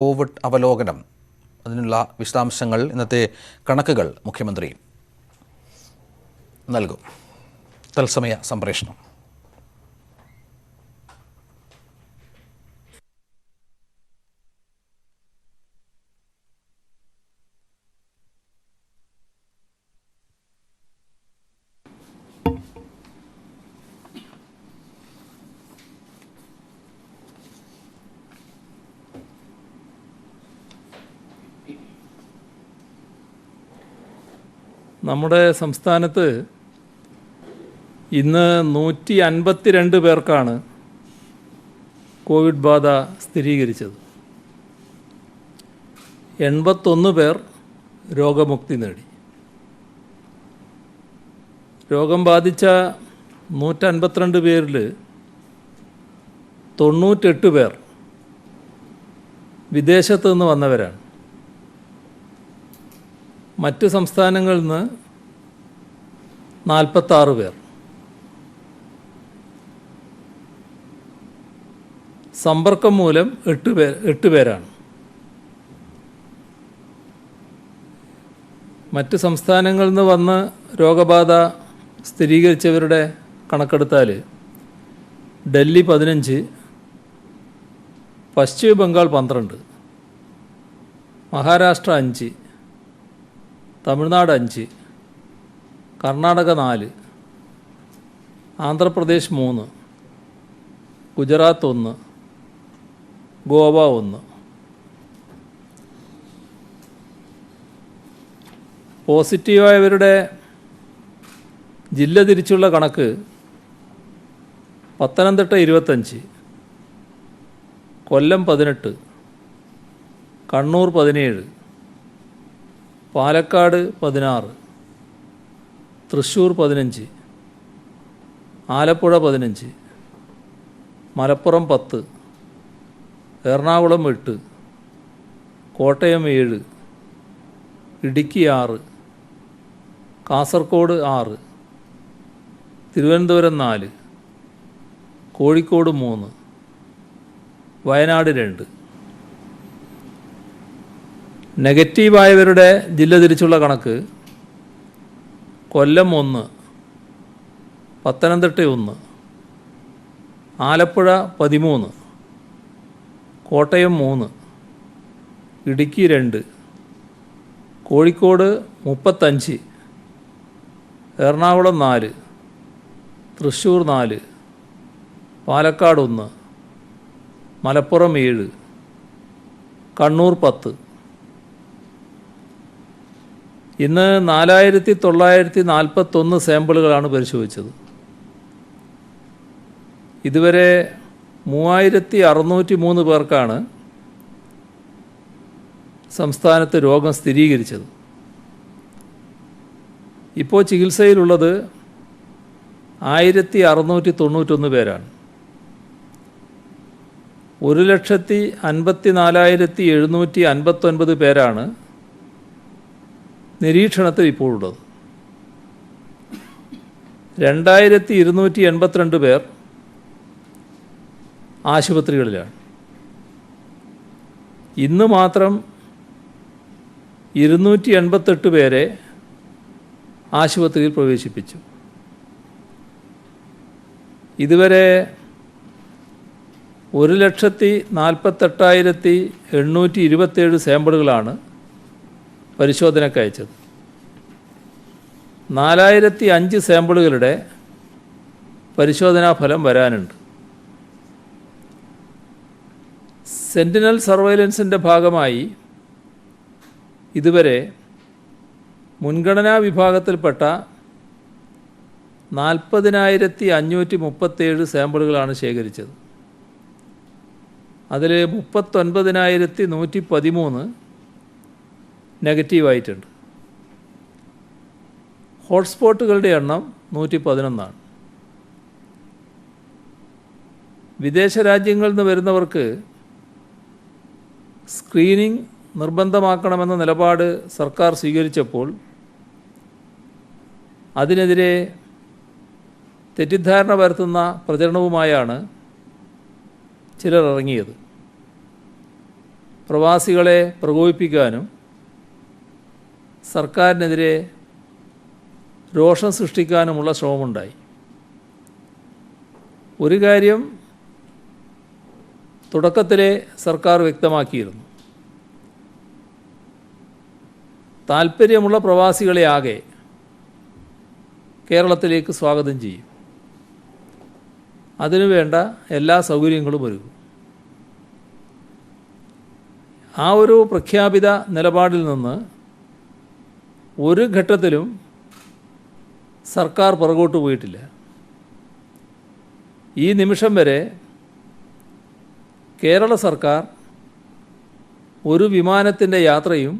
Covid അവലോകനം അതിനുള്ള വിശദാംശങ്ങൾ ഇന്നത്തെ കണക്കുകൾ മുഖ്യമന്ത്രി നൽകും. തത്സമയ സംപ്രേഷണം. നമ്മുടെ സംസ്ഥാനത്ത് ഇന്ന് 152 പേർക്കാണ് കോവിഡ് ബാധ സ്ഥിരീകരിച്ചത്. 81 പേർ രോഗമുക്തി നേടി. രോഗം ബാധിച്ച 152 പേരിൽ 98 പേർ വിദേശത്തു നിന്ന് വന്നവരാണ്. മറ്റ് സംസ്ഥാനങ്ങളിൽ നിന്ന് 46 പേർ. സമ്പർക്കം മൂലം 8 പേരാണ്. മറ്റ് സംസ്ഥാനങ്ങളിൽ നിന്ന് വന്ന് രോഗബാധ സ്ഥിരീകരിച്ചവരുടെ കണക്കെടുത്താൽ ഡൽഹി 15, പശ്ചിമ ബംഗാൾ 12, മഹാരാഷ്ട്ര 5, തമിഴ്നാട് 5, കർണാടക 4, ആന്ധ്രാപ്രദേശ് 3, ഗുജറാത്ത് 1, ഗോവ 1. പോസിറ്റീവായവരുടെ ജില്ല തിരിച്ചുള്ള കണക്ക് പത്തനംതിട്ട 25, കൊല്ലം 18, കണ്ണൂർ 17, പാലക്കാട് 16, തൃശ്ശൂർ 15, ആലപ്പുഴ 15, മലപ്പുറം 10, എറണാകുളം 8, കോട്ടയം 7, ഇടുക്കി 6, കാസർഗോഡ് 6, തിരുവനന്തപുരം 4, കോഴിക്കോട് 3, വയനാട് 2. നെഗറ്റീവായവരുടെ ജില്ല തിരിച്ചുള്ള കണക്ക് കൊല്ലം 1, പത്തനംതിട്ട 1, ആലപ്പുഴ 13, കോട്ടയം 3, ഇടുക്കി 2, കോഴിക്കോട് 35, എറണാകുളം 4, തൃശ്ശൂർ 4, പാലക്കാട് 1, മലപ്പുറം 7, കണ്ണൂർ 10. ഇന്ന് 4941 സാമ്പിളുകളാണ് പരിശോധിച്ചത്. ഇതുവരെ 3603 പേർക്കാണ് സംസ്ഥാനത്ത് രോഗം സ്ഥിരീകരിച്ചത്. ഇപ്പോൾ ചികിത്സയിലുള്ളത് 1691 പേരാണ്. 1,54,759 പേരാണ് നിരീക്ഷണത്തിൽ ഇപ്പോഴുള്ളത്. 2282 പേർ ആശുപത്രികളിലാണ്. ഇന്ന് മാത്രം 288 പേരെ ആശുപത്രിയിൽ പ്രവേശിപ്പിച്ചു. ഇതുവരെ 1,48,827 സാമ്പിളുകളാണ് പരിശോധനയ്ക്ക് അയച്ചത്. 4005 സാമ്പിളുകളുടെ പരിശോധനാ ഫലം വരാനുണ്ട്. സെന്റിനൽ സർവൈലൻസിൻ്റെ ഭാഗമായി ഇതുവരെ മുൻഗണനാ വിഭാഗത്തിൽപ്പെട്ട 40,537 സാമ്പിളുകളാണ് ശേഖരിച്ചത്. അതിൽ 39,113 നെഗറ്റീവായിട്ടുണ്ട്. ഹോട്ട്സ്പോട്ടുകളുടെ എണ്ണം 111. വിദേശ രാജ്യങ്ങളിൽ നിന്ന് വരുന്നവർക്ക് സ്ക്രീനിംഗ് നിർബന്ധമാക്കണമെന്ന നിലപാട് സർക്കാർ സ്വീകരിച്ചപ്പോൾ അതിനെതിരെ തെറ്റിദ്ധാരണ പരത്തുന്ന പ്രചരണവുമായാണ് ചിലർ ഇറങ്ങിയത്. പ്രവാസികളെ പ്രകോപിപ്പിക്കാനും സർക്കാരിനെതിരെ രോഷം സൃഷ്ടിക്കാനുമുള്ള ശ്രമമുണ്ടായി. ഒരു കാര്യം തുടക്കത്തിലെ സർക്കാർ വ്യക്തമാക്കിയിരുന്നു. താൽപ്പര്യമുള്ള പ്രവാസികളെ ആകെ കേരളത്തിലേക്ക് സ്വാഗതം ചെയ്യും. അതിനുവേണ്ട എല്ലാ സൗകര്യങ്ങളും ഒരുക്കും. ആ ഒരു പ്രഖ്യാപിത നിലപാടിൽ നിന്ന് ഒരു ഘട്ടത്തിലും സർക്കാർ പുറകോട്ട് പോയിട്ടില്ല. ഈ നിമിഷം വരെ കേരള സർക്കാർ ഒരു വിമാനത്തിൻ്റെ യാത്രയും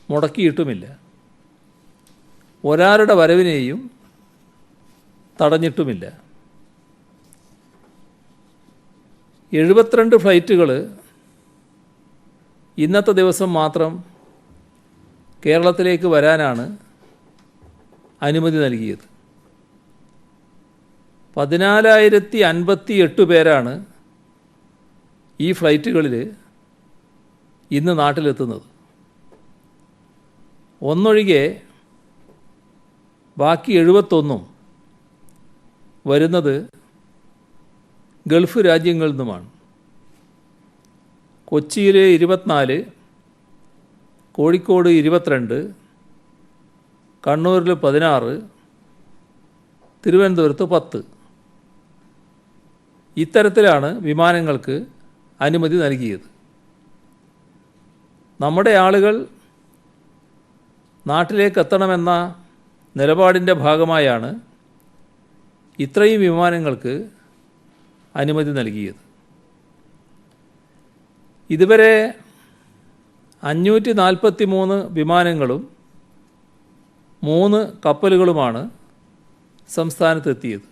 മുടക്കിയിട്ടുമില്ല. ഒരാളുടെ വരവിനെയും തടഞ്ഞിട്ടുമില്ല. 72 ഫ്ലൈറ്റുകൾ ഇന്നത്തെ ദിവസം മാത്രം കേരളത്തിലേക്ക് വരാനാണ് അനുമതി നൽകിയത്. 14,058 പേരാണ് ഈ ഫ്ലൈറ്റുകളിൽ ഇന്ന് നാട്ടിലെത്തുന്നത്. ഒന്നൊഴികെ ബാക്കി 71 വരുന്നത് ഗൾഫ് രാജ്യങ്ങളിൽ നിന്നുമാണ്. കൊച്ചിയിൽ 24, കോഴിക്കോട് 22, കണ്ണൂരിൽ 16, തിരുവനന്തപുരത്ത് 10. ഇത്തരത്തിലാണ് വിമാനങ്ങൾക്ക് അനുമതി നൽകിയത്. നമ്മുടെ ആളുകൾ നാട്ടിലേക്ക് എത്തണമെന്ന നിലപാടിൻ്റെ ഭാഗമായാണ് ഇത്രയും വിമാനങ്ങൾക്ക് അനുമതി നൽകിയത്. ഇതുവരെ 543 വിമാനങ്ങളും 3 കപ്പലുകളുമാണ് സംസ്ഥാനത്തെത്തിയത്.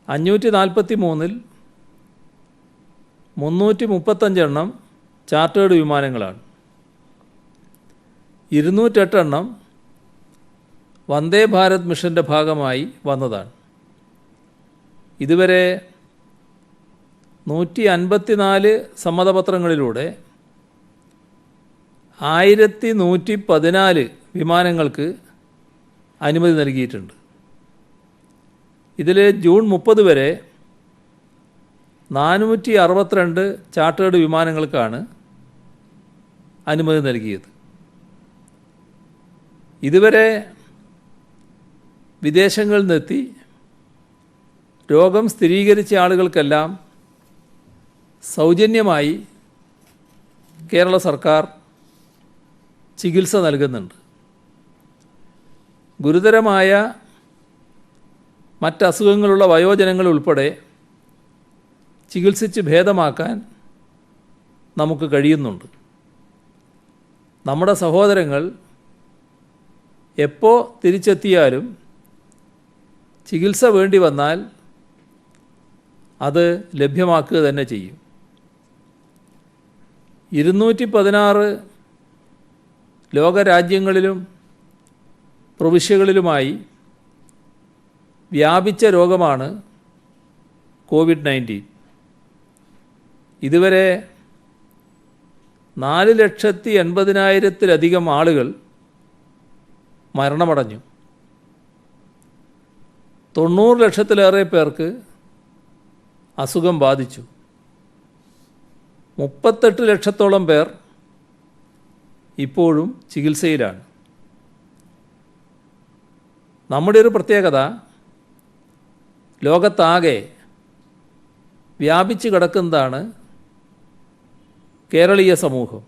543-ൽ 335 എണ്ണം ചാർട്ടേഡ് വിമാനങ്ങളാണ്. 208 എണ്ണം വന്ദേ ഭാരത് മിഷൻ്റെ ഭാഗമായി വന്നതാണ്. ഇതുവരെ 154 സമ്മതപത്രങ്ങളിലൂടെ 1114 വിമാനങ്ങൾക്ക് അനുമതി നൽകിയിട്ടുണ്ട്. ഇതിൽ ജൂൺ 30 വരെ 462 ചാർട്ടേഡ് വിമാനങ്ങൾക്കാണ് അനുമതി നൽകിയത്. ഇതുവരെ വിദേശങ്ങളിൽ നിന്നെത്തി രോഗം സ്ഥിരീകരിച്ച ആളുകൾക്കെല്ലാം സൗജന്യമായി കേരള സർക്കാർ ചികിത്സ നൽകുന്നുണ്ട്. ഗുരുതരമായ മറ്റസുഖങ്ങളുള്ള വയോജനങ്ങൾ ഉൾപ്പെടെ ചികിത്സിച്ച് ഭേദമാക്കാൻ നമുക്ക് കഴിയുന്നുണ്ട്. നമ്മുടെ സഹോദരങ്ങൾ എപ്പോൾ തിരിച്ചെത്തിയാലും ചികിത്സ വേണ്ടി വന്നാൽ അത് ലഭ്യമാക്കുക തന്നെ ചെയ്യും. 216 ലോകരാജ്യങ്ങളിലും പ്രവിശ്യകളിലുമായി വ്യാപിച്ച രോഗമാണ് കോവിഡ്-19. ഇതുവരെ 4,80,000-ലധികം ആളുകൾ മരണമടഞ്ഞു. 90 ലക്ഷത്തിലേറെ പേർക്ക് അസുഖം ബാധിച്ചു. 38 ലക്ഷത്തോളം പേർ ഇപ്പോഴും ചികിത്സയിലാണ്. നമ്മുടെ ഒരു പ്രത്യേകത, ലോകത്താകെ വ്യാപിച്ചു കിടക്കുന്നതാണ് കേരളീയ സമൂഹം.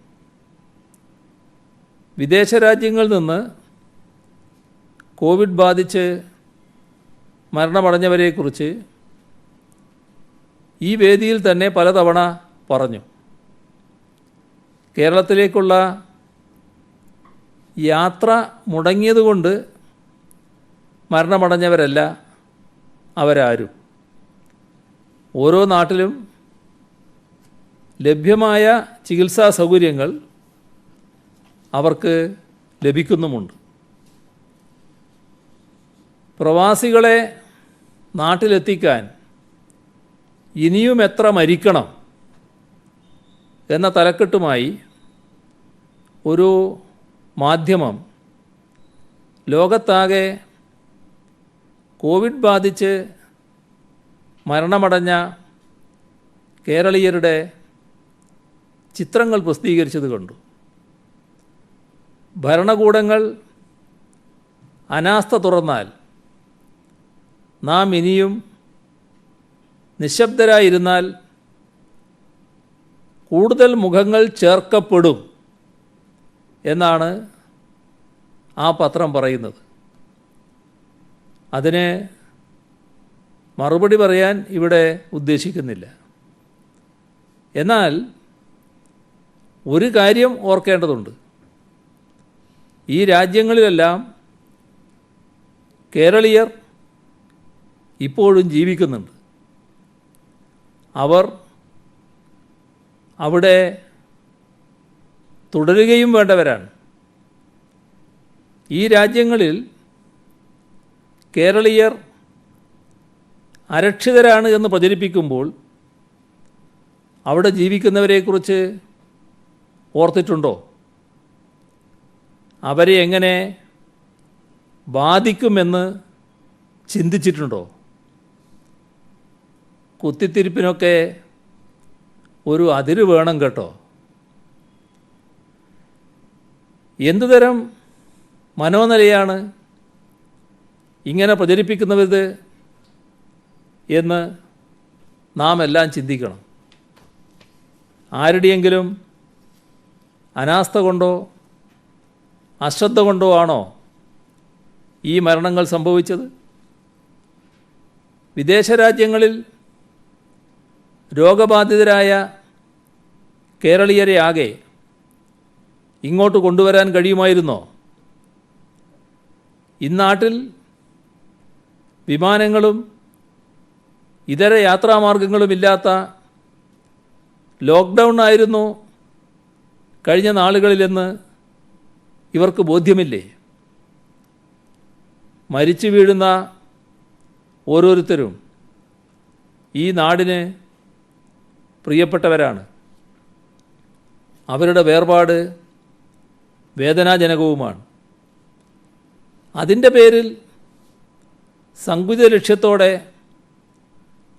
വിദേശ രാജ്യങ്ങളിൽ നിന്ന് കോവിഡ് ബാധിച്ച് മരണമടഞ്ഞവരെക്കുറിച്ച് ഈ വേദിയിൽ തന്നെ പലതവണ പറഞ്ഞു. കേരളത്തിലേക്കുള്ള യാത്ര മുടങ്ങിയതുകൊണ്ട് മരണമടഞ്ഞവരല്ല അവരാരും. ഓരോ നാട്ടിലും ലഭ്യമായ ചികിത്സാ സൗകര്യങ്ങൾ അവർക്ക് ലഭിക്കുന്നുമുണ്ട്. പ്രവാസികളെ നാട്ടിലെത്തിക്കാൻ ഇനിയും എത്ര മരിക്കണം എന്ന തലക്കെട്ടുമായി ഒരു മാധ്യമം ലോകത്താകെ കോവിഡ് ബാധിച്ച് മരണമടഞ്ഞ കേരളീയരുടെ ചിത്രങ്ങൾ പ്രസിദ്ധീകരിച്ചത് കണ്ടു. ഭരണകൂടങ്ങൾ അനാസ്ഥ തുറന്നാൽ നാം ഇനിയും നിശബ്ദരായിരുന്നാൽ കൂടുതൽ മുഖങ്ങൾ ചേർക്കപ്പെടും എന്നാണ് ആ പത്രം പറയുന്നത്. അതിന് മറുപടി പറയാൻ ഇവിടെ ഉദ്ദേശിക്കുന്നില്ല. എന്നാൽ ഒരു കാര്യം ഓർക്കേണ്ടതുണ്ട്. ഈ രാജ്യങ്ങളിലെല്ലാം കേരളീയർ ഇപ്പോഴും ജീവിക്കുന്നുണ്ട്. അവർ അവിടെ തുടരുകയും വേണ്ടവരാണ്. ഈ രാജ്യങ്ങളിൽ കേരളീയർ അരക്ഷിതരാണ് എന്ന് പ്രചരിപ്പിക്കുമ്പോൾ അവിടെ ജീവിക്കുന്നവരെക്കുറിച്ച് ഓർത്തിട്ടുണ്ടോ? അവരെ എങ്ങനെ ബാധിക്കുമെന്ന് ചിന്തിച്ചിട്ടുണ്ടോ? കുത്തിത്തിരിപ്പിനൊക്കെ ഒരു അതിര് വേണം കേട്ടോ. എന്തുതരം മനോനിലയാണ് ഇങ്ങനെ പ്രചരിപ്പിക്കുന്നത് എന്ന് നാം എല്ലാം ചിന്തിക്കണം. ആരുടെയെങ്കിലും അനാസ്ഥ കൊണ്ടോ അശ്രദ്ധ കൊണ്ടോ ആണോ ഈ മരണങ്ങൾ സംഭവിച്ചത്? വിദേശ രാജ്യങ്ങളിൽ രോഗബാധിതരായ കേരളീയരെ ആകെ ഇങ്ങോട്ട് കൊണ്ടുവരാൻ കഴിയുമായിരുന്നോ? ഇന്നാട്ടിൽ വിമാനങ്ങളും ഇതര യാത്രാമാർഗങ്ങളുമില്ലാത്ത ലോക്ക്ഡൗൺ ആയിരുന്നു കഴിഞ്ഞ നാളുകളിലെന്ന് ഇവർക്ക് ബോധ്യമില്ലേ? മരിച്ചു വീഴുന്ന ഓരോരുത്തരും ഈ നാടിന് പ്രിയപ്പെട്ടവരാണ്. അവരുടെ വേർപാട് വേദനാജനകവുമാണ്. അതിൻ്റെ പേരിൽ സങ്കുചിത ലക്ഷ്യത്തോടെ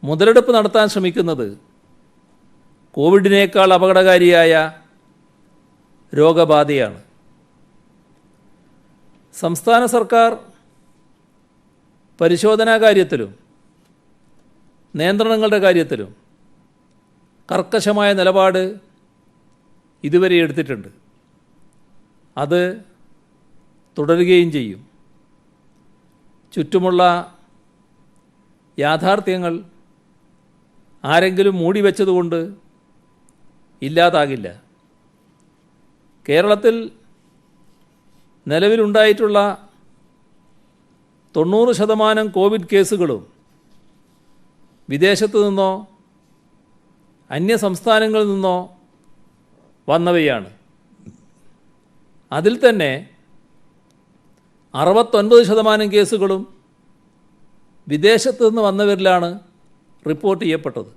മുതലെടുപ്പ് നടത്താൻ ശ്രമിക്കുന്നത് കോവിഡിനേക്കാൾ അപകടകാരിയായ രോഗബാധയാണ്. സംസ്ഥാന സർക്കാർ പരിശോധനാ കാര്യത്തിലും നിയന്ത്രണങ്ങളുടെ കാര്യത്തിലും കർക്കശമായ നിലപാട് ഇതുവരെ എടുത്തിട്ടുണ്ട്. അത് തുടരുകയും ചെയ്യും. ചുറ്റുമുള്ള യാഥാർത്ഥ്യങ്ങൾ ആരെങ്കിലും മൂടിവെച്ചതുകൊണ്ട് ഇല്ലാതാകില്ല. കേരളത്തിൽ നിലവിലുണ്ടായിട്ടുള്ള 90% കോവിഡ് കേസുകളും വിദേശത്തു നിന്നോ അന്യ സംസ്ഥാനങ്ങളിൽ നിന്നോ വന്നവയാണ്. അതിൽ തന്നെ 69% കേസുകളും വിദേശത്തു നിന്ന് വന്നവരിലാണ് റിപ്പോർട്ട് ചെയ്യപ്പെട്ടത്.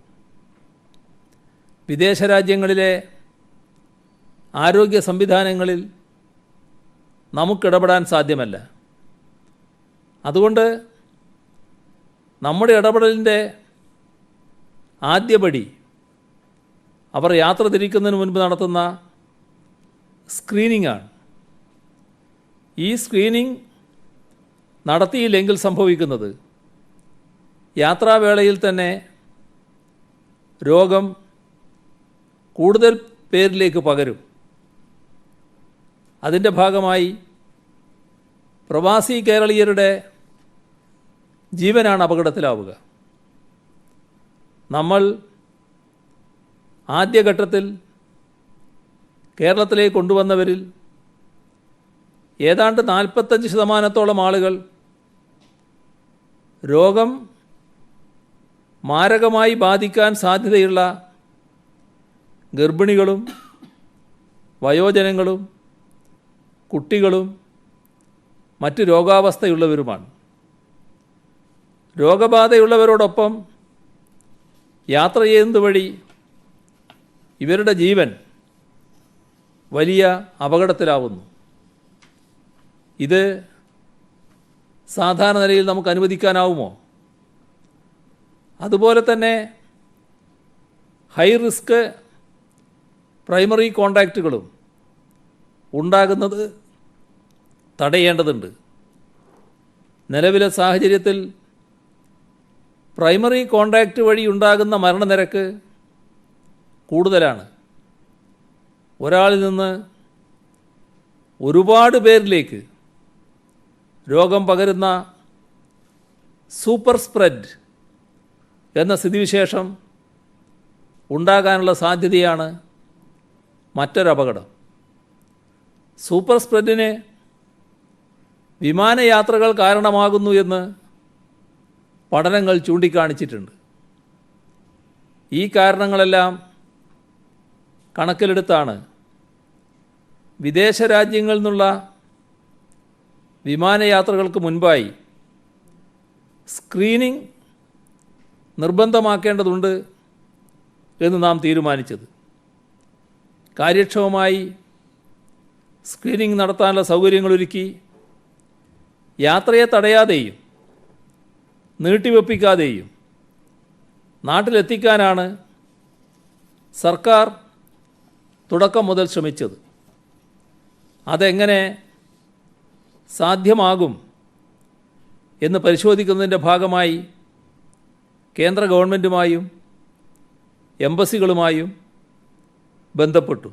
വിദേശ രാജ്യങ്ങളിലെ ആരോഗ്യ സംവിധാനങ്ങളിൽ നമുക്കിടപെടാൻ സാധ്യമല്ല. അതുകൊണ്ട് നമ്മുടെ ഇടപെടലിൻ്റെ ആദ്യപടി അവർ യാത്ര തിരിക്കുന്നതിന് മുൻപ് നടത്തുന്ന സ്ക്രീനിംഗ് ആണ്. ഈ സ്ക്രീനിംഗ് നടത്തിയില്ലെങ്കിൽ സംഭവിക്കുന്നത് യാത്രാവേളയിൽ തന്നെ രോഗം കൂടുതൽ പേരിലേക്ക് പകരും. അതിൻ്റെ ഭാഗമായി പ്രവാസി കേരളീയരുടെ ജീവനാണ് അപകടത്തിലാവുക. നമ്മൾ ആദ്യഘട്ടത്തിൽ കേരളത്തിലേക്ക് കൊണ്ടുവന്നവരിൽ ഏതാണ്ട് 45% ആളുകൾ രോഗം മാരകമായി ബാധിക്കാൻ സാധ്യതയുള്ള ഗർഭിണികളും വയോജനങ്ങളും കുട്ടികളും മറ്റ് രോഗാവസ്ഥയുള്ളവരുമാണ്. രോഗബാധയുള്ളവരോടൊപ്പം യാത്ര ചെയ്യുന്നത് വഴി ഇവരുടെ ജീവൻ വലിയ അപകടത്തിലാവുന്നു. ഇത് സാധാരണ നിലയിൽ നമുക്ക് അനുവദിക്കാനാവുമോ? അതുപോലെ തന്നെ ഹൈ റിസ്ക് പ്രൈമറി കോണ്ടാക്റ്റുകളും ഉണ്ടാകുന്നത് തടയേണ്ടതുണ്ട്. നിലവിലെ സാഹചര്യത്തിൽ പ്രൈമറി കോണ്ടാക്റ്റ് വഴി ഉണ്ടാകുന്ന മരണനിരക്ക് കൂടുതലാണ്. ഒരാളിൽ നിന്ന് ഒരുപാട് പേരിലേക്ക് രോഗം പകരുന്ന സൂപ്പർ സ്പ്രെഡ് എന്ന സ്ഥിതിവിശേഷം ഉണ്ടാകാനുള്ള സാധ്യതയാണ് മറ്റൊരപകടം. സൂപ്പർ സ്പ്രെഡിന് വിമാനയാത്രകൾ കാരണമാകുന്നു എന്ന് പഠനങ്ങൾ ചൂണ്ടിക്കാണിച്ചിട്ടുണ്ട്. ഈ കാരണങ്ങളെല്ലാം കണക്കിലെടുത്താണ് വിദേശ രാജ്യങ്ങളിൽ നിന്നുള്ള വിമാനയാത്രകൾക്ക് മുൻപായി സ്ക്രീനിംഗ് നിർബന്ധമാക്കേണ്ടതുണ്ട് എന്ന് നാം തീരുമാനിച്ചത്. കാര്യക്ഷമമായി സ്ക്രീനിംഗ് നടത്താനുള്ള സൗകര്യങ്ങളൊരുക്കി യാത്രയെ തടയാതെയും നീട്ടിവെപ്പിക്കാതെയും നാട്ടിലെത്തിക്കാനാണ് സർക്കാർ തുടക്കം മുതൽ ശ്രമിച്ചത്. അതെങ്ങനെ സാധ്യമാകും എന്ന് പരിശോധിക്കുന്നതിൻ്റെ ഭാഗമായി കേന്ദ്ര ഗവൺമെൻറ്റുമായും എംബസികളുമായും ബന്ധപ്പെട്ടു.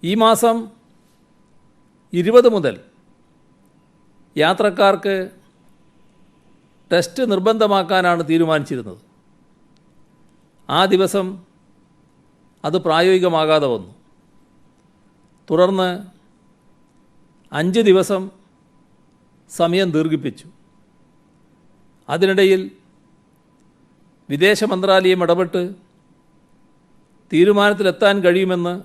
ഈ മാസം 20 മുതൽ യാത്രക്കാർക്ക് ടെസ്റ്റ് നിർബന്ധമാക്കാനാണ് തീരുമാനിച്ചിരുന്നത്. ആ ദിവസം അത് പ്രായോഗികമാകാതെ വന്നു. തുടർന്ന് 5 ദിവസം സമയം ദീർഘിപ്പിച്ചു. അതിനിടയിൽ വിദേശ മന്ത്രാലയം ഇടപെട്ട് തീരുമാനത്തിലെത്താൻ കഴിയുമെന്ന്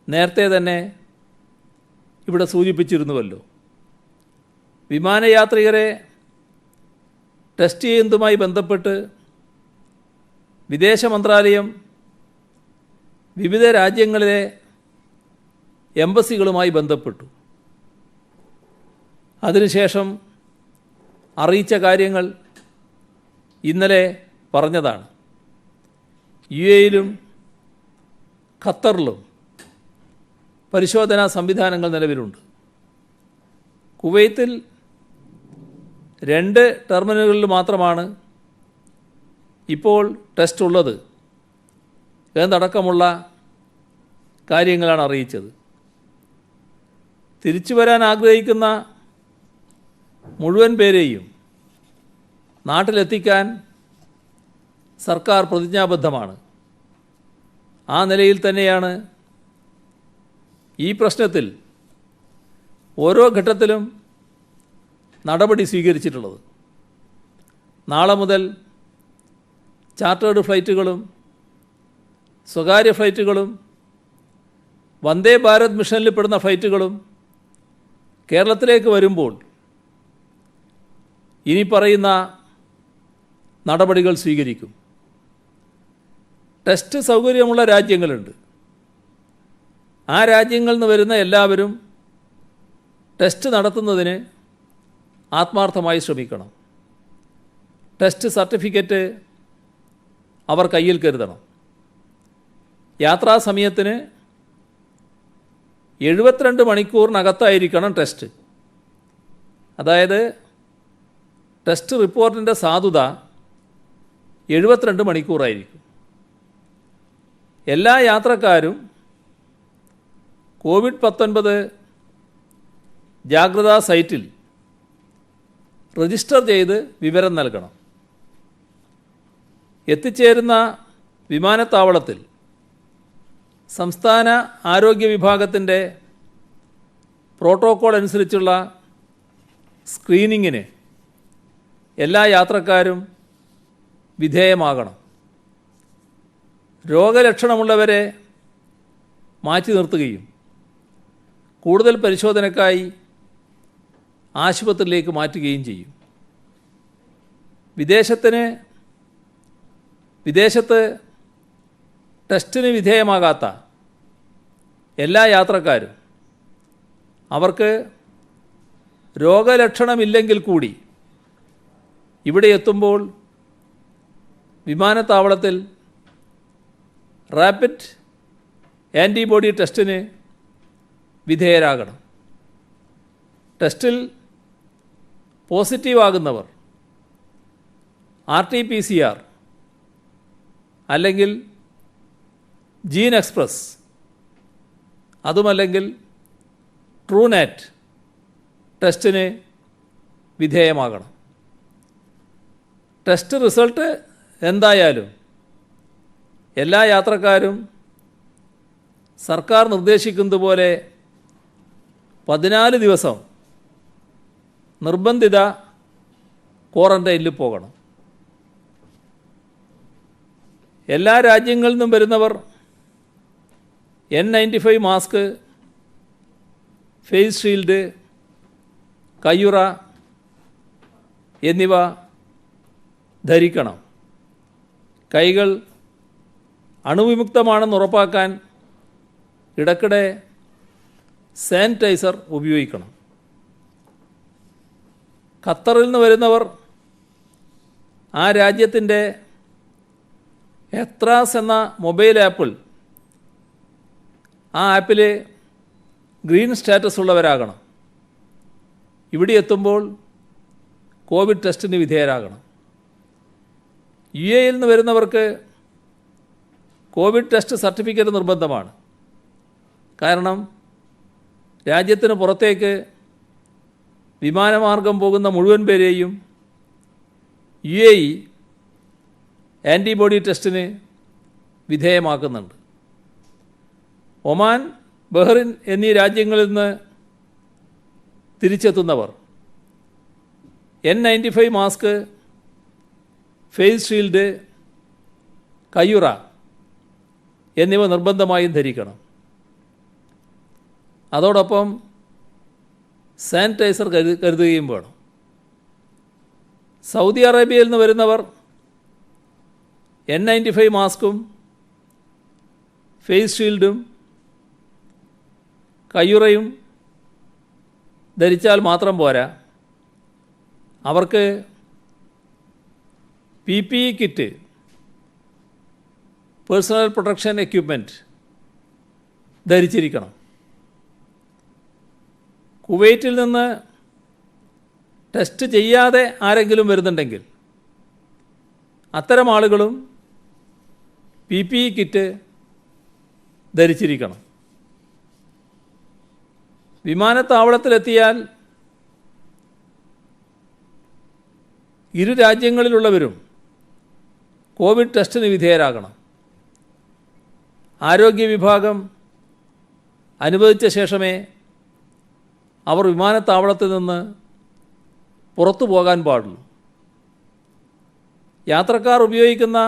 നേരത്തെ തന്നെ ഇവിടെ സൂചിപ്പിച്ചിരുന്നുവല്ലോ. വിമാനയാത്രികരെ ടെസ്റ്റ് ചെയ്യുന്നതുമായി ബന്ധപ്പെട്ട് വിദേശ മന്ത്രാലയം വിവിധ രാജ്യങ്ങളിലെ എംബസികളുമായി ബന്ധപ്പെട്ടു. അതിനുശേഷം അറിയിച്ച കാര്യങ്ങൾ ഇന്നലെ പറഞ്ഞതാണ്. UAE-യിലും ഖത്തറിലും പരിശോധനാ സംവിധാനങ്ങൾ നിലവിലുണ്ട്. കുവൈത്തിൽ 2 ടെർമിനലുകളിൽ മാത്രമാണ് ഇപ്പോൾ ടെസ്റ്റ് ഉള്ളത് എന്നടക്കമുള്ള കാര്യങ്ങളാണ് അറിയിച്ചത്. തിരിച്ചു വരാൻ ആഗ്രഹിക്കുന്ന മുഴുവൻ പേരെയും നാട്ടിലെത്തിക്കാൻ സർക്കാർ പ്രതിജ്ഞാബദ്ധമാണ്. ആ നിലയിൽ തന്നെയാണ് ഈ പ്രശ്നത്തിൽ ഓരോ ഘട്ടത്തിലും നടപടി സ്വീകരിച്ചിട്ടുള്ളത്. നാളെ മുതൽ ചാർട്ടേഡ് ഫ്ലൈറ്റുകളും സ്വകാര്യ ഫ്ലൈറ്റുകളും വന്ദേ ഭാരത് മിഷനിൽ പെടുന്ന ഫ്ലൈറ്റുകളും കേരളത്തിലേക്ക് വരുമ്പോൾ ഇനി പറയുന്ന നടപടികൾ സ്വീകരിക്കും. ടെസ്റ്റ് സൗകര്യമുള്ള രാജ്യങ്ങളുണ്ട്. ആ രാജ്യങ്ങളിൽ നിന്ന് വരുന്ന എല്ലാവരും ടെസ്റ്റ് നടത്തുന്നതിന് ആത്മാർത്ഥമായി ശ്രമിക്കണം. ടെസ്റ്റ് സർട്ടിഫിക്കറ്റ് അവർ കയ്യിൽ കരുതണം. യാത്രാ സമയത്തിന് 72 മണിക്കൂറിനകത്തായിരിക്കണം ടെസ്റ്റ്. അതായത് ടെസ്റ്റ് റിപ്പോർട്ടിൻ്റെ സാധുത 72 മണിക്കൂറായിരിക്കും. എല്ലാ യാത്രക്കാരും COVID-19 ജാഗ്രതാ സൈറ്റിൽ രജിസ്റ്റർ ചെയ്ത് വിവരം നൽകണം. എത്തിച്ചേരുന്ന വിമാനത്താവളത്തിൽ സംസ്ഥാന ആരോഗ്യ വിഭാഗത്തിൻ്റെ പ്രോട്ടോക്കോൾ അനുസരിച്ചുള്ള സ്ക്രീനിങ്ങിന് എല്ലാ യാത്രക്കാരും വിധേയമാകണം. രോഗലക്ഷണമുള്ളവരെ മാറ്റി നിർത്തുകയും കൂടുതൽ പരിശോധനയ്ക്കായി ആശുപത്രിയിലേക്ക് മാറ്റുകയും ചെയ്യും. വിദേശത്ത് ടെസ്റ്റിന് വിധേയമാകാത്ത എല്ലാ യാത്രക്കാരും അവർക്ക് രോഗലക്ഷണമില്ലെങ്കിൽ കൂടി ഇവിടെ എത്തുമ്പോൾ വിമാനത്താവളത്തിൽ റാപ്പിഡ് ആൻറ്റിബോഡി ടെസ്റ്റിന് വിധേയരാകണം. ടെസ്റ്റിൽ പോസിറ്റീവാകുന്നവർ RT-PCR അല്ലെങ്കിൽ ജീൻ എക്സ്പ്രസ് അതുമല്ലെങ്കിൽ ട്രൂനാറ്റ് ടെസ്റ്റിന് വിധേയമാകണം. ടെസ്റ്റ് റിസൾട്ട് എന്തായാലും എല്ലാ യാത്രക്കാരും സർക്കാർ നിർദ്ദേശിക്കുന്നത് പോലെ 14 ദിവസം നിർബന്ധിത ക്വാറന്റൈനിൽ പോകണം. എല്ലാ രാജ്യങ്ങളിൽ നിന്നും വരുന്നവർ N95 മാസ്ക്, ഫേസ് ഷീൽഡ്, കയ്യുറ എന്നിവ ധരിക്കണം. കൈകൾ അണുവിമുക്തമാണെന്ന് ഉറപ്പാക്കാൻ ഇടയ്ക്കിടെ സാനിറ്റൈസർ ഉപയോഗിക്കണം. ഖത്തറിൽ നിന്ന് വരുന്നവർ ആ രാജ്യത്തിൻ്റെ എത്രാസ് എന്ന മൊബൈൽ ആപ്പിൽ ആ ആപ്പിൽ ഗ്രീൻ സ്റ്റാറ്റസ് ഉള്ളവരാകണം. ഇവിടെ എത്തുമ്പോൾ കോവിഡ് ടെസ്റ്റിന് വിധേയരാകണം. UAE-യിൽ നിന്ന് വരുന്നവർക്ക് കോവിഡ് ടെസ്റ്റ് സർട്ടിഫിക്കറ്റ് നിർബന്ധമാണ്. കാരണം രാജ്യത്തിന് പുറത്തേക്ക് വിമാനമാർഗം പോകുന്ന മുഴുവൻ പേരെയും UAE ആൻറ്റിബോഡി ടെസ്റ്റിന് വിധേയമാക്കുന്നുണ്ട്. ഒമാൻ, ബഹ്റിൻ എന്നീ രാജ്യങ്ങളിൽ നിന്ന് തിരിച്ചെത്തുന്നവർ N95 മാസ്ക്, ഫേസ് ഷീൽഡ്, കയ്യുറ എന്നിവ നിർബന്ധമായും ധരിക്കണം. അതോടൊപ്പം സാനിറ്റൈസർ കരുതുകയും വേണം. സൗദി അറേബ്യയിൽ നിന്ന് വരുന്നവർ N95 മാസ്കും ഫേസ് ഷീൽഡും കയ്യുറയും ധരിച്ചാൽ മാത്രം പോരാ, അവർക്ക് PPE kit, personal protection equipment ധരിച്ചിരിക്കണം. കുവൈറ്റിൽ നിന്ന് ടെസ്റ്റ് ചെയ്യാതെ ആരെങ്കിലും വരുന്നുണ്ടെങ്കിൽ അത്തരം ആളുകളും PPE കിറ്റ് ധരിച്ചിരിക്കണം. വിമാനത്താവളത്തിലെത്തിയാൽ ഇരു രാജ്യങ്ങളിലുള്ളവരും കോവിഡ് ടെസ്റ്റിന് വിധേയരാകണം. ആരോഗ്യ വിഭാഗം അനുവദിച്ച ശേഷമേ അവർ വിമാനത്താവളത്തിൽ നിന്ന് പുറത്തു പോകാൻ പാടുള്ളൂ. യാത്രക്കാർ ഉപയോഗിക്കുന്ന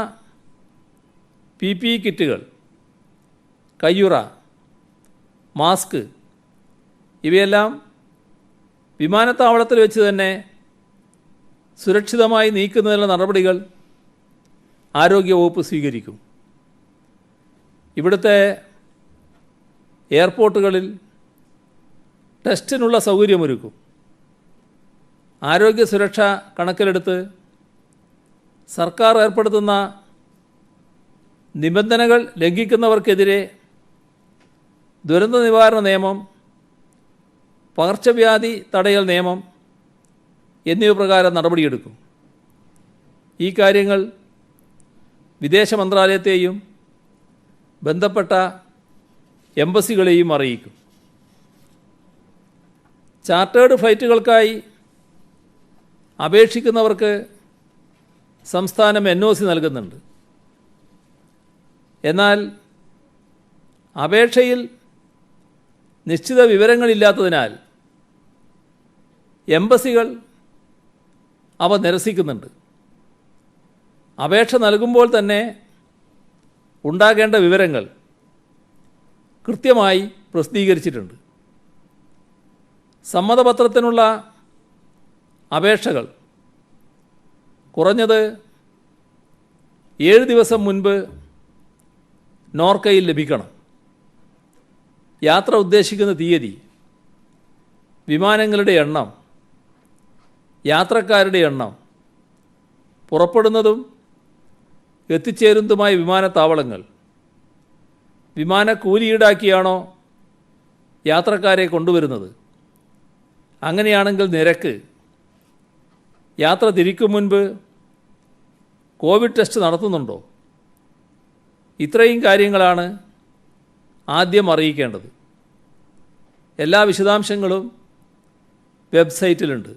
PPE കിറ്റുകൾ, കയ്യുറ, മാസ്ക് ഇവയെല്ലാം വിമാനത്താവളത്തിൽ വെച്ച് തന്നെ സുരക്ഷിതമായി നീക്കുന്നതിനുള്ള നടപടികൾ ആരോഗ്യവകുപ്പ് സ്വീകരിക്കും. ഇവിടുത്തെ എയർപോർട്ടുകളിൽ ടെസ്റ്റിനുള്ള സൗകര്യമൊരുക്കും. ആരോഗ്യ സുരക്ഷ കണക്കിലെടുത്ത് സർക്കാർ ഏർപ്പെടുത്തുന്ന നിബന്ധനകൾ ലംഘിക്കുന്നവർക്കെതിരെ ദുരന്ത നിവാരണ നിയമം, പകർച്ചവ്യാധി തടയൽ നിയമം എന്നിവ പ്രകാരം നടപടിയെടുക്കും. ഈ കാര്യങ്ങൾ വിദേശ മന്ത്രാലയത്തെയും ബന്ധപ്പെട്ട എംബസികളെയും അറിയിക്കും. ചാർട്ടേഡ് ഫ്ലൈറ്റുകൾക്കായി അപേക്ഷിക്കുന്നവർക്ക് സംസ്ഥാനം NOC നൽകുന്നുണ്ട്. എന്നാൽ അപേക്ഷയിൽ നിശ്ചിത വിവരങ്ങളില്ലാത്തതിനാൽ എംബസികൾ അവ നിരസിക്കുന്നുണ്ട്. അപേക്ഷ നൽകുമ്പോൾ തന്നെ ഉണ്ടാകേണ്ട വിവരങ്ങൾ കൃത്യമായി പ്രസിദ്ധീകരിച്ചിട്ടുണ്ട്. സമ്മതപത്രത്തിനുള്ള അപേക്ഷകൾ കുറഞ്ഞത് 7 ദിവസം മുൻപ് നോർക്കയിൽ ലഭിക്കണം. യാത്ര ഉദ്ദേശിക്കുന്ന തീയതി, വിമാനങ്ങളുടെ എണ്ണം, യാത്രക്കാരുടെ എണ്ണം, പുറപ്പെടുന്നതും എത്തിച്ചേരുന്നതുമായ വിമാനത്താവളങ്ങൾ, വിമാനക്കൂലി ഈടാക്കിയാണോ യാത്രക്കാരെ കൊണ്ടുവരുന്നത്, അങ്ങനെയാണെങ്കിൽ നിരക്ക്, യാത്ര തിരിക്കും മുൻപ് കോവിഡ് ടെസ്റ്റ് നടത്തുന്നുണ്ടോ, ഇത്രയും കാര്യങ്ങളാണ് ആദ്യം അറിയിക്കേണ്ടത്. എല്ലാ വിശദാംശങ്ങളും വെബ്സൈറ്റിലുണ്ട്.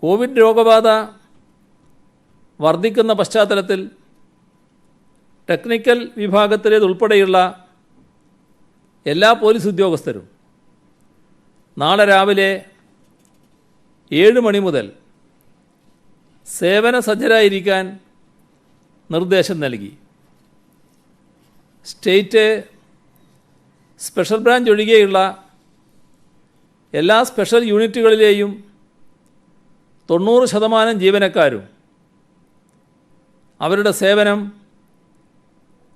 കോവിഡ് രോഗബാധ വർദ്ധിക്കുന്ന പശ്ചാത്തലത്തിൽ ടെക്നിക്കൽ വിഭാഗത്തിലേതുൾപ്പെടെയുള്ള എല്ലാ പോലീസ് ഉദ്യോഗസ്ഥരും നാളെ രാവിലെ 7 മണി മുതൽ സേവന സജ്ജരായിരിക്കാൻ നിർദ്ദേശം നൽകി. സ്റ്റേറ്റ് സ്പെഷ്യൽ ബ്രാഞ്ച് ഒഴികെയുള്ള എല്ലാ സ്പെഷ്യൽ യൂണിറ്റുകളിലെയും 90% ജീവനക്കാരും അവരുടെ സേവനം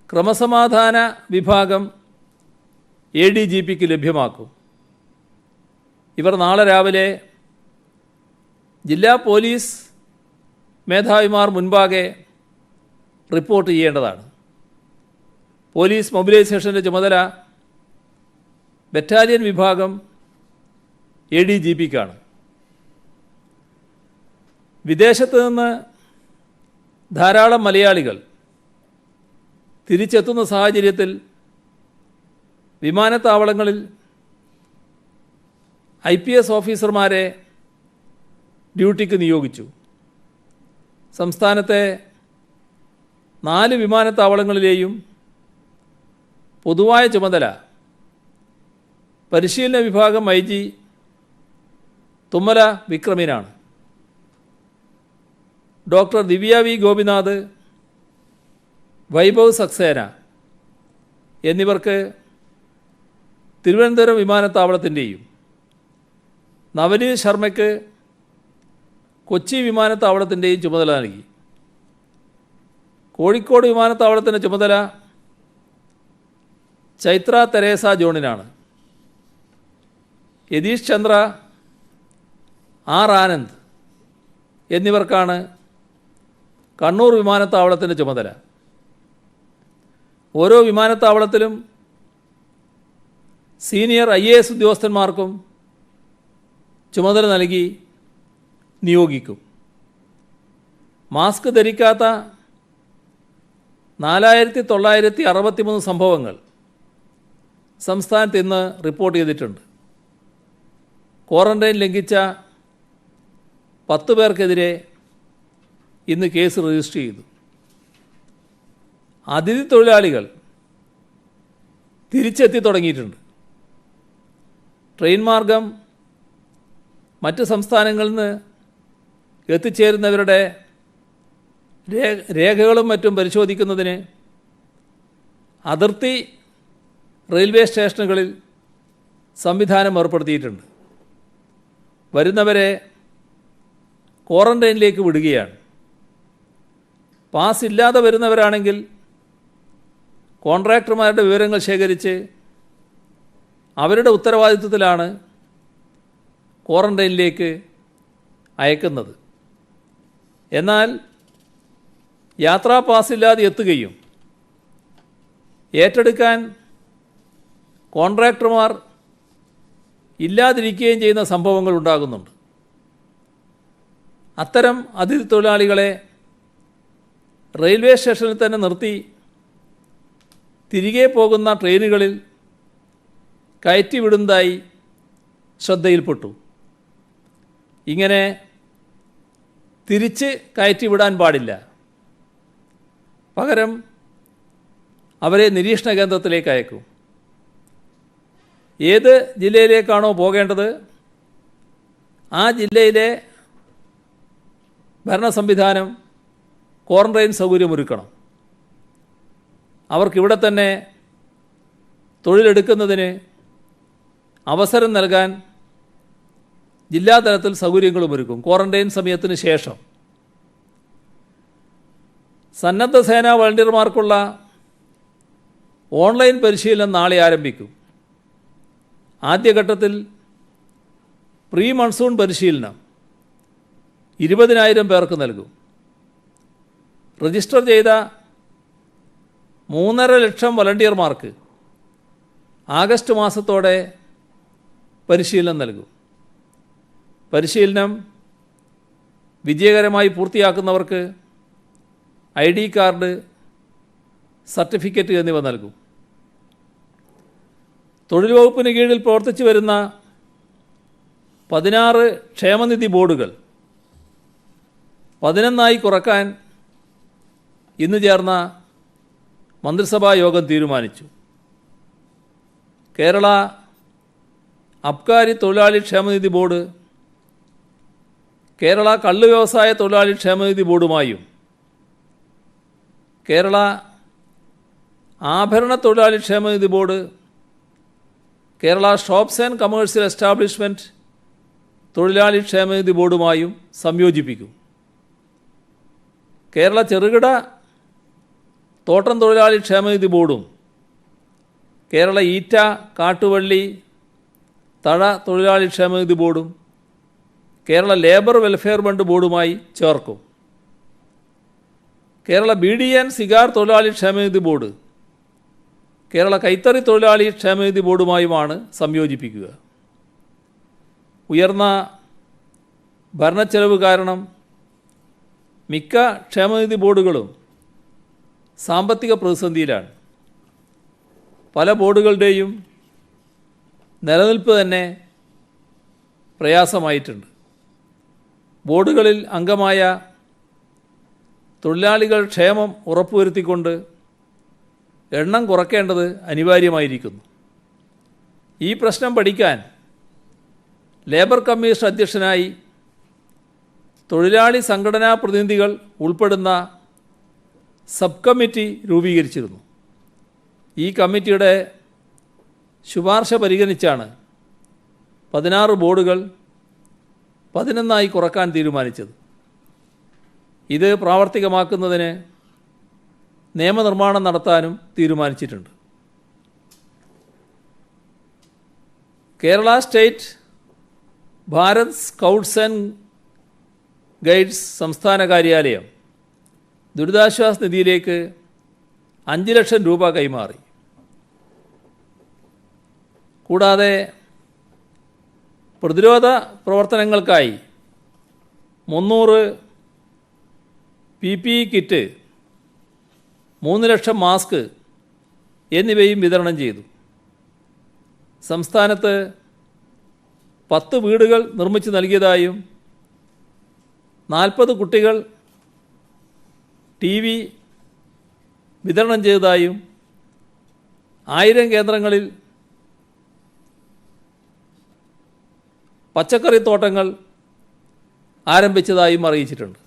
ക്രമസമാധാന വിഭാഗം ADGPക്ക് ലഭ്യമാക്കും. ഇവർ നാളെ രാവിലെ ജില്ലാ പോലീസ് മേധാവിമാർ മുൻപാകെ റിപ്പോർട്ട് ചെയ്യേണ്ടതാണ്. പോലീസ് മൊബിലൈസേഷൻ്റെ ചുമതല ബറ്റാലിയൻ വിഭാഗം ADGPക്കാണ്. വിദേശത്ത് നിന്ന് ധാരാളം മലയാളികൾ തിരിച്ചെത്തുന്ന സാഹചര്യത്തിൽ വിമാനത്താവളങ്ങളിൽ IPS ഓഫീസർമാരെ ഡ്യൂട്ടിക്ക് നിയോഗിച്ചു. സംസ്ഥാനത്തെ 4 വിമാനത്താവളങ്ങളിലെയും പൊതുവായ ചുമതല പരിശീലന വിഭാഗം IG തുമ്മല വിക്രമിനാണ്. ഡോക്ടർ ദിവ്യ V ഗോപിനാഥ്, വൈഭവ് സക്സേന എന്നിവർക്ക് തിരുവനന്തപുരം വിമാനത്താവളത്തിൻ്റെയും നവനീത് ശർമ്മയ്ക്ക് കൊച്ചി വിമാനത്താവളത്തിൻ്റെയും ചുമതല നൽകി. കോഴിക്കോട് വിമാനത്താവളത്തിൻ്റെ ചുമതല ചൈത്ര തെരേസ ജോണിനാണ്. യതീഷ് ചന്ദ്ര, R ആനന്ദ് എന്നിവർക്കാണ് കണ്ണൂർ വിമാനത്താവളത്തിൻ്റെ ചുമതല. ഓരോ വിമാനത്താവളത്തിലും സീനിയർ IAS ഉദ്യോഗസ്ഥന്മാർക്കും ചുമതല നൽകി നിയോഗിക്കും. മാസ്ക് ധരിക്കാത്ത 4963 സംഭവങ്ങൾ സംസ്ഥാനത്ത് ഇന്ന് റിപ്പോർട്ട് ചെയ്തിട്ടുണ്ട്. ക്വാറന്റൈൻ ലംഘിച്ച 10 പേർക്കെതിരെ ഇന്ന് കേസ് രജിസ്റ്റർ ചെയ്തു. അതിഥി തൊഴിലാളികൾ തിരിച്ചെത്തി തുടങ്ങിയിട്ടുണ്ട്. ട്രെയിൻ മാർഗം മറ്റ് സംസ്ഥാനങ്ങളിൽ നിന്ന് എത്തിച്ചേരുന്നവരുടെ രേഖകളും മറ്റും പരിശോധിക്കുന്നതിന് അതിർത്തി റെയിൽവേ സ്റ്റേഷനുകളിൽ സംവിധാനം ഏർപ്പെടുത്തിയിട്ടുണ്ട്. വരുന്നവരെ ക്വാറന്റൈനിലേക്ക് വിടുകയാണ്. പാസ് ഇല്ലാതെ വരുന്നവരാണെങ്കിൽ കോൺട്രാക്ടർമാരുടെ വിവരങ്ങൾ ശേഖരിച്ച് അവരുടെ ഉത്തരവാദിത്വത്തിലാണ് ക്വാറന്റൈനിലേക്ക് അയക്കുന്നത്. എന്നാൽ യാത്രാ പാസ്സില്ലാതെ എത്തുകയും ഏറ്റെടുക്കാൻ കോൺട്രാക്ടർമാർ ഇല്ലാതിരിക്കുകയും ചെയ്യുന്ന സംഭവങ്ങൾ ഉണ്ടാകുന്നുണ്ട്. അത്തരം അതിഥി തൊഴിലാളികളെ റെയിൽവേ സ്റ്റേഷനിൽ തന്നെ നിർത്തി തിരികെ പോകുന്ന ട്രെയിനുകളിൽ കയറ്റിവിടുന്നതായി ശ്രദ്ധയിൽപ്പെട്ടു. ഇങ്ങനെ തിരിച്ച് കയറ്റിവിടാൻ പാടില്ല. പകരം അവരെ നിരീക്ഷണ കേന്ദ്രത്തിലേക്ക് അയക്കും. ഏത് ജില്ലയിലേക്കാണോ പോകേണ്ടത് ആ ജില്ലയിലെ ഭരണ സംവിധാനം ക്വാറന്റൈൻ സൗകര്യമൊരുക്കണം. അവർക്കിവിടെ തന്നെ തൊഴിലെടുക്കുന്നതിന് അവസരം നൽകാൻ ജില്ലാതലത്തിൽ സൗകര്യങ്ങളുമൊരുക്കും. ക്വാറന്റൈൻ സമയത്തിന് ശേഷം സന്നദ്ധ സേനാ വളണ്ടിയർമാർക്കുള്ള ഓൺലൈൻ പരിശീലനം നാളെ ആരംഭിക്കും. ആദ്യഘട്ടത്തിൽ പ്രീ മൺസൂൺ പരിശീലനം 20,000 പേർക്ക് നൽകും. രജിസ്റ്റർ ചെയ്ത 3.5 ലക്ഷം വളണ്ടിയർമാർക്ക് ആഗസ്റ്റ് മാസത്തോടെ പരിശീലനം നൽകും. പരിശീലനം വിജയകരമായി പൂർത്തിയാക്കുന്നവർക്ക് ID കാർഡ്, സർട്ടിഫിക്കറ്റ് എന്നിവ നൽകും. തൊഴിൽ വകുപ്പിന് കീഴിൽ പ്രവർത്തിച്ചു വരുന്ന 16 ക്ഷേമനിധി ബോർഡുകൾ 11 കുറക്കാൻ ഇന്ന് ചേർന്ന മന്ത്രിസഭാ യോഗം തീരുമാനിച്ചു. കേരള അബ്കാരി തൊഴിലാളി ക്ഷേമനിധി ബോർഡ് കേരള കള്ള് വ്യവസായ തൊഴിലാളി ക്ഷേമനിധി ബോർഡുമായും കേരള ആഭരണ തൊഴിലാളി ക്ഷേമനിധി board Kerala shops and commercial establishment തൊഴിലാളി ക്ഷേമനിധി ബോർഡുമായും സംയോജിപ്പിക്കും. കേരള ചെറുകിട തോട്ടം തൊഴിലാളി ക്ഷേമനിധി ബോർഡും കേരള ഈറ്റ, കാട്ടുവള്ളി, തഴ തൊഴിലാളി ക്ഷേമനിധി ബോർഡും കേരള ലേബർ വെൽഫെയർ ഫണ്ട് ബോർഡുമായി ചേർക്കും. കേരള ബീഡി ആൻഡ് സിഗാർ തൊഴിലാളി ക്ഷേമനിധി ബോർഡ് കേരള കൈത്തറി തൊഴിലാളി ക്ഷേമനിധി ബോർഡുമായുമാണ് സംയോജിപ്പിക്കുക. ഉയർന്ന ഭരണച്ചെലവ് കാരണം മിക്ക ക്ഷേമനിധി ബോർഡുകളും സാമ്പത്തിക പ്രതിസന്ധിയിലാണ്. പല ബോർഡുകളുടെയും നിലനിൽപ്പ് തന്നെ പ്രയാസമായിട്ടുണ്ട്. ബോർഡുകളിൽ അംഗമായ തൊഴിലാളികൾ ക്ഷേമം ഉറപ്പുവരുത്തിക്കൊണ്ട് എണ്ണം കുറയ്ക്കേണ്ടത് അനിവാര്യമായിരിക്കുന്നു. ഈ പ്രശ്നം പഠിക്കാൻ ലേബർ കമ്മീഷൻ അധ്യക്ഷനായി തൊഴിലാളി സംഘടനാ പ്രതിനിധികൾ ഉൾപ്പെടുന്ന സബ് കമ്മിറ്റി രൂപീകരിച്ചിരുന്നു. ഈ കമ്മിറ്റിയുടെ ശുപാർശ പരിഗണിച്ചാണ് 16 ബോർഡുകൾ 11 കുറക്കാൻ തീരുമാനിച്ചത്. ഇത് പ്രാവർത്തികമാക്കുന്നതിന് നിയമനിർമ്മാണം നടത്താനും തീരുമാനിച്ചിട്ടുണ്ട്. Kerala state Bharat scouts and guides സംസ്ഥാന കാര്യാലയം ദുരിതാശ്വാസ നിധിയിലേക്ക് 5 ലക്ഷം രൂപ കൈമാറി. കൂടാതെ പ്രതിരോധ പ്രവർത്തനങ്ങൾക്കായി 300 PPE കിറ്റ്, 3 ലക്ഷം മാസ്ക് എന്നിവയും വിതരണം ചെയ്തു. സംസ്ഥാനത്ത് 10 വീടുകൾ നിർമ്മിച്ച് നൽകിയതായും 40 കുട്ടികൾ TV വിതരണം ചെയ്തതായും 1000 കേന്ദ്രങ്ങളിൽ പച്ചക്കറിത്തോട്ടങ്ങൾ ആരംഭിച്ചതായും അറിയിച്ചിട്ടുണ്ട്.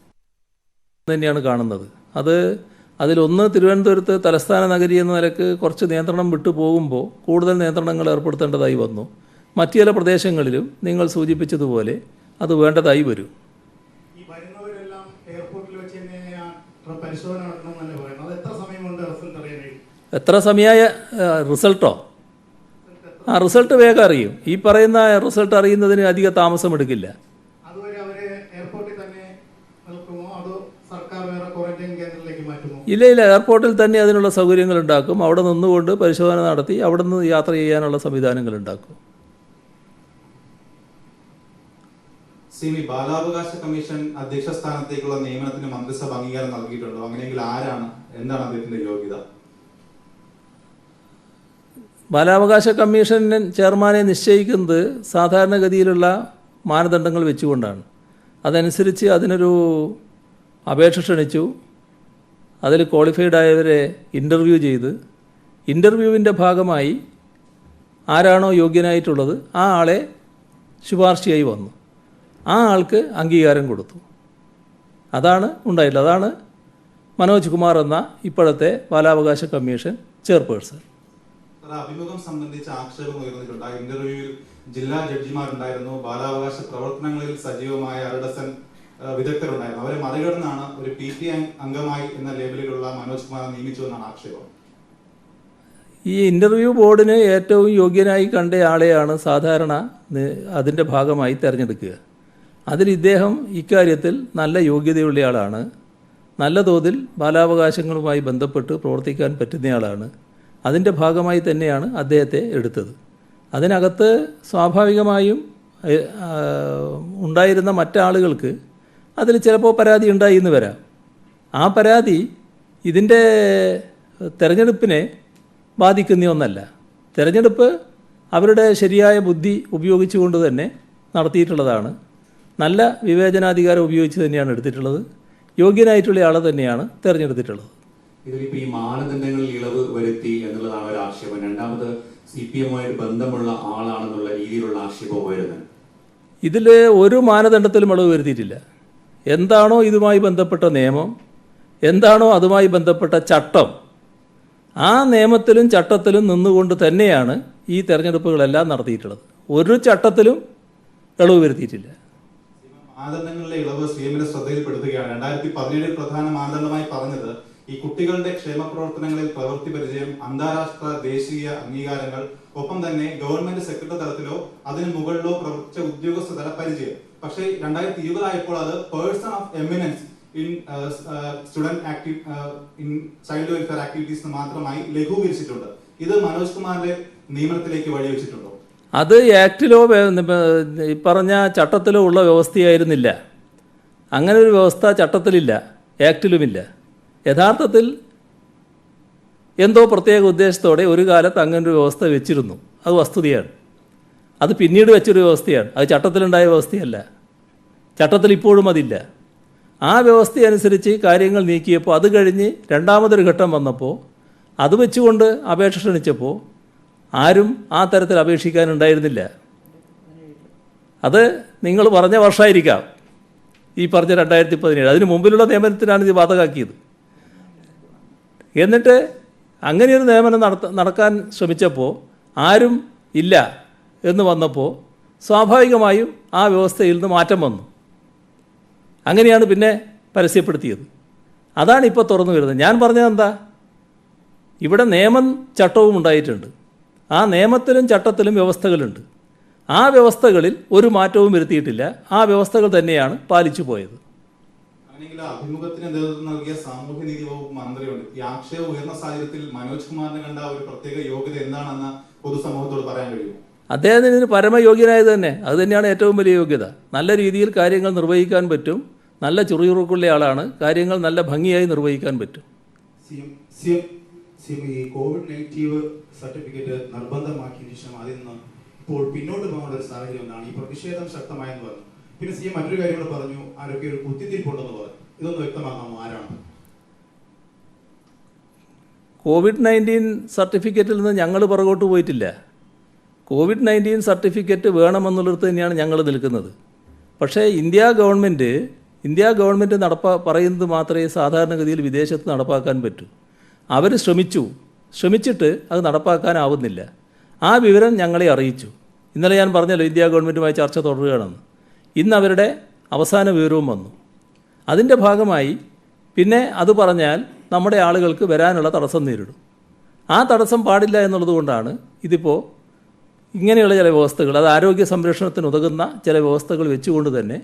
തന്നെയാണ് കാണുന്നത്. അതിലൊന്ന് തിരുവനന്തപുരത്ത് തലസ്ഥാന നഗരി എന്ന നിലക്ക് കുറച്ച് നിയന്ത്രണം വിട്ടു പോകുമ്പോൾ കൂടുതൽ നിയന്ത്രണങ്ങൾ ഏർപ്പെടുത്തേണ്ടതായി വന്നു. മറ്റു ചില പ്രദേശങ്ങളിലും നിങ്ങൾ സൂചിപ്പിച്ചതുപോലെ അത് വേണ്ടതായി വരും. എത്ര സമയമായ റിസൾട്ടോ? റിസൾട്ട് വേഗം അറിയും. ഈ പറയുന്ന റിസൾട്ട് അറിയുന്നതിന് അധിക താമസമെടുക്കില്ല. ഇല്ല, എയർപോർട്ടിൽ തന്നെ അതിനുള്ള സൗകര്യങ്ങൾ ഉണ്ടാക്കും. അവിടെ നിന്നുകൊണ്ട് പരിശോധന നടത്തി അവിടെ നിന്ന് യാത്ര ചെയ്യാനുള്ള സംവിധാനങ്ങൾ ഉണ്ടാക്കും. ബാലാവകാശ കമ്മീഷൻ അധ്യക്ഷ സ്ഥാനത്തേക്കുള്ള നിയമനത്തിന് മന്ത്രിസഭ അംഗീകാരം നൽകിയിട്ടുണ്ടോ? അങ്ങനെയെങ്കിൽ ആരാണ്, എന്താണ് അദ്ദേഹത്തിന്റെ യോഗ്യത? ബാലാവകാശ കമ്മീഷൻ ചെയർമാനെ നിശ്ചയിക്കുന്നത് സാധാരണഗതിയിലുള്ള മാനദണ്ഡങ്ങൾ വെച്ചുകൊണ്ടാണ്. അതനുസരിച്ച് അതിനൊരു അപേക്ഷ ക്ഷണിച്ചു. അതിൽ ക്വാളിഫൈഡ് ആയവരെ ഇൻ്റർവ്യൂ ചെയ്ത് ഇൻ്റർവ്യൂവിൻ്റെ ഭാഗമായി ആരാണോ യോഗ്യനായിട്ടുള്ളത് ആ ആളെ ശുപാർശയായി വന്നു. ആ ആൾക്ക് അംഗീകാരം കൊടുത്തു. അതാണ് ഉണ്ടായിട്ടുള്ളത്. അതാണ് മനോജ് കുമാർ എന്ന ഇപ്പോഴത്തെ ബാലാവകാശ കമ്മീഷൻ ചെയർപേഴ്സൺ. അഭിമുഖം സംബന്ധിച്ച ആക്ഷേപം ഉയർന്നിട്ടുണ്ട്. ആ ഇന്റർവ്യൂവിൽ ജില്ലാ ജഡ്ജിമാരുണ്ടായിരുന്നു, ബാലാവകാശ പ്രവർത്തനങ്ങളിൽ സജീവമായ 6 ഡസൻ വിദഗ്ധരുണ്ടായിരുന്നു. അവരെ മറികടന്നാണ് ഒരു PTA അംഗമായി എന്ന ലേബലിലുള്ള മനോജ് കുമാർ നിയമിച്ചു എന്നാണ് ആക്ഷേപം. ഈ ഇൻ്റർവ്യൂ ബോർഡിന് ഏറ്റവും യോഗ്യനായി കണ്ട ആളെയാണ് സാധാരണ അതിൻ്റെ ഭാഗമായി തിരഞ്ഞെടുക്കുക. അതിൽ ഇദ്ദേഹം ഇക്കാര്യത്തിൽ നല്ല യോഗ്യതയുള്ള ആളാണ്, നല്ല തോതിൽ ബാലാവകാശങ്ങളുമായി ബന്ധപ്പെട്ട് പ്രവർത്തിക്കാൻ പറ്റുന്നയാളാണ്. അതിൻ്റെ ഭാഗമായി തന്നെയാണ് അദ്ദേഹത്തെ എടുത്തത്. അതിനകത്ത് സ്വാഭാവികമായും ഉണ്ടായിരുന്ന മറ്റാളുകൾക്ക് അതിൽ ചിലപ്പോൾ പരാതി ഉണ്ടായി എന്ന് വരാം. ആ പരാതി ഇതിൻ്റെ തെരഞ്ഞെടുപ്പിനെ ബാധിക്കുന്ന ഒന്നല്ല. തെരഞ്ഞെടുപ്പ് അവരുടെ ശരിയായ ബുദ്ധി ഉപയോഗിച്ചുകൊണ്ട് തന്നെ നടത്തിയിട്ടുള്ളതാണ്. നല്ല വിവേചനാധികാരം ഉപയോഗിച്ച് തന്നെയാണ് എടുത്തിട്ടുള്ളത്. യോഗ്യനായിട്ടുള്ള ആളെ തന്നെയാണ് തിരഞ്ഞെടുത്തിട്ടുള്ളത്. ഇതിലിപ്പോൾ ഈ മാനദണ്ഡങ്ങളിൽ ഇളവ് വരുത്തി എന്നുള്ളതാണ് ഒരു ആക്ഷേപം. രണ്ടാമത് CPM-ആയിട്ട് ബന്ധമുള്ള ആളാണെന്നുള്ള രീതിയിലുള്ള ആക്ഷേപം വരുന്നത്. ഇതിൽ ഒരു മാനദണ്ഡത്തിലും ഇളവ് വരുത്തിയിട്ടില്ല. എന്താണോ ഇതുമായി ബന്ധപ്പെട്ട നിയമം, എന്താണോ അതുമായി ബന്ധപ്പെട്ട ചട്ടം, ആ നിയമത്തിലും ചട്ടത്തിലും നിന്നുകൊണ്ട് തന്നെയാണ് ഈ തെരഞ്ഞെടുപ്പുകളെല്ലാം നടത്തിയിട്ടുള്ളത്. ഒരു ചട്ടത്തിലും ഇളവ് വരുത്തിയിട്ടില്ല. മാനദണ്ഡങ്ങളിലെ ഇളവ് CM-ന്റെ ശ്രദ്ധയിൽപ്പെടുത്തുകയാണ്. 2017 പ്രധാന മാനദണ്ഡമായി പറഞ്ഞത് ഈ കുട്ടികളുടെ ക്ഷേമ പ്രവർത്തനങ്ങളിൽ പ്രവൃത്തി പരിചയം, അന്താരാഷ്ട്ര ദേശീയ അംഗീകാരങ്ങൾ, ഒപ്പം തന്നെ ഗവൺമെന്റ് സെക്രട്ടറി തലത്തിലോ അതിന് മുകളിലോ പ്രവർത്തിച്ച ഉദ്യോഗസ്ഥ തല പരിചയം. പക്ഷേ 2020 ആയപ്പോൾ അത് person of eminence in student active in child welfare activities മാത്രമായി ലഘൂകരിച്ചിട്ടുണ്ട്. ഇത് മനോജ് കുമാറിന്റെ നിയമനത്തിലേക്ക് വഴിവെച്ചിട്ടുണ്ടോ? അത് ആക്ടിലോ പറഞ്ഞ ചട്ടത്തിലോ ഉള്ള വ്യവസ്ഥയായിരുന്നില്ല. അങ്ങനെ ഒരു വ്യവസ്ഥ ചട്ടത്തിലില്ല, ആക്ടിലുമില്ല. യഥാർത്ഥത്തിൽ എന്തോ പ്രത്യേക ഉദ്ദേശത്തോടെ ഒരു കാലത്ത് അങ്ങനൊരു വ്യവസ്ഥ വെച്ചിരുന്നു. അത് വസ്തുതയാണ്. അത് പിന്നീട് വെച്ചൊരു വ്യവസ്ഥയാണ്. അത് ചട്ടത്തിലുണ്ടായ വ്യവസ്ഥയല്ല. ചട്ടത്തിൽ ഇപ്പോഴും അതില്ല. ആ വ്യവസ്ഥയനുസരിച്ച് കാര്യങ്ങൾ നീക്കിയപ്പോൾ അത് കഴിഞ്ഞ് രണ്ടാമതൊരു ഘട്ടം വന്നപ്പോൾ അത് വെച്ചുകൊണ്ട് അപേക്ഷ ക്ഷണിച്ചപ്പോൾ ആരും ആ തരത്തിൽ അപേക്ഷിക്കാനുണ്ടായിരുന്നില്ല. അത് നിങ്ങൾ പറഞ്ഞ വർഷമായിരിക്കാം, ഈ പറഞ്ഞ 2017. അതിന് മുമ്പിലുള്ള നിയമനത്തിനാണ് ഇത് ബാധകമാക്കിയത്. എന്നിട്ട് അങ്ങനെയൊരു നിയമനം നടക്കാൻ ശ്രമിച്ചപ്പോൾ ആരും ഇല്ല എന്ന് വന്നപ്പോൾ സ്വാഭാവികമായും ആ വ്യവസ്ഥയിൽ നിന്ന് മാറ്റം വന്നു. അങ്ങനെയാണ് പിന്നെ പരസ്യപ്പെടുത്തിയത്. അതാണ് ഇപ്പോൾ തുറന്നു വരുന്നത്. ഞാൻ പറഞ്ഞത് എന്താ, ഇവിടെ നിയമം ചട്ടവും ഉണ്ടായിട്ടുണ്ട്. ആ നിയമത്തിലും ചട്ടത്തിലും വ്യവസ്ഥകളുണ്ട്. ആ വ്യവസ്ഥകളിൽ ഒരു മാറ്റവും വരുത്തിയിട്ടില്ല. ആ വ്യവസ്ഥകൾ തന്നെയാണ് പാലിച്ചു പോയത്. അങ്ങനെയെങ്കിൽ അഭിമുഖത്തിന് നേതൃത്വം നൽകിയ സാമൂഹ്യനീതി വകുപ്പ് മന്ത്രിയുണ്ട്. ഈ ആക്ഷേപം ഉയർന്ന സാഹചര്യത്തിൽ മനോജ് കുമാറിനെ കണ്ട ഒരു പ്രത്യേക യോഗ്യത എന്താണെന്ന് പൊതുസമൂഹത്തോട് പറയാൻ കഴിയും? അദ്ദേഹത്തിന് പരമയോഗ്യനായത് തന്നെ, അത് തന്നെയാണ് ഏറ്റവും വലിയ യോഗ്യത. നല്ല രീതിയിൽ കാര്യങ്ങൾ നിർവഹിക്കാൻ പറ്റും. നല്ല ചുറുചുറുക്കുള്ള ആളാണ്. കാര്യങ്ങൾ നല്ല ഭംഗിയായി നിർവഹിക്കാൻ പറ്റും. ഈ COVID-19 സർട്ടിഫിക്കറ്റ് നിർബന്ധമാക്കിയതിനു ശേഷം അതിൽ നിന്ന് ഇപ്പോൾ പിന്നോട്ട് പോകാനുള്ള ഒരു സാഹചര്യം എന്താണ്? ഈ പ്രതിഷേധം ശക്തമായെന്ന് പറഞ്ഞു. പിന്നെ CM മറ്റൊരു കാര്യം കൂടെ പറഞ്ഞു, ആരൊക്കെ ഒരു കുത്തിത്തിരിപ്പുണ്ടെന്ന് പറഞ്ഞു. ഇതൊന്ന് വ്യക്തമാക്കാമോ, ആരാണ്? COVID-19 സർട്ടിഫിക്കറ്റിൽ നിന്ന് ഞങ്ങൾ പുറകോട്ട് പോയിട്ടില്ല. COVID-19 സർട്ടിഫിക്കറ്റ് വേണമെന്നുള്ളിടത്ത് തന്നെയാണ് ഞങ്ങൾ നിൽക്കുന്നത്. പക്ഷേ ഇന്ത്യ ഗവൺമെൻറ് പറയുന്നത് മാത്രമേ സാധാരണഗതിയിൽ വിദേശത്ത് നടപ്പാക്കാൻ പറ്റൂ. അവർ ശ്രമിച്ചിട്ട് അത് നടപ്പാക്കാനാവുന്നില്ല. ആ വിവരം ഞങ്ങളെ അറിയിച്ചു. ഇന്നലെ ഞാൻ പറഞ്ഞല്ലോ ഇന്ത്യ ഗവൺമെൻറ്റുമായി ചർച്ച തുടരുകയാണെന്ന്. ഇന്ന് അവരുടെ അവസാന വിവരവും വന്നു. അതിൻ്റെ ഭാഗമായി പിന്നെ അത് പറഞ്ഞാൽ നമ്മുടെ ആളുകൾക്ക് വരാനുള്ള തടസ്സം നേരിടും. ആ തടസ്സം പാടില്ല എന്നുള്ളത് കൊണ്ടാണ് ഇതിപ്പോൾ ഇങ്ങനെയുള്ള ചില വ്യവസ്ഥകൾ, അത് ആരോഗ്യ സംരക്ഷണത്തിന് ഉതകുന്ന ചില വ്യവസ്ഥകൾ വെച്ചുകൊണ്ട് തന്നെ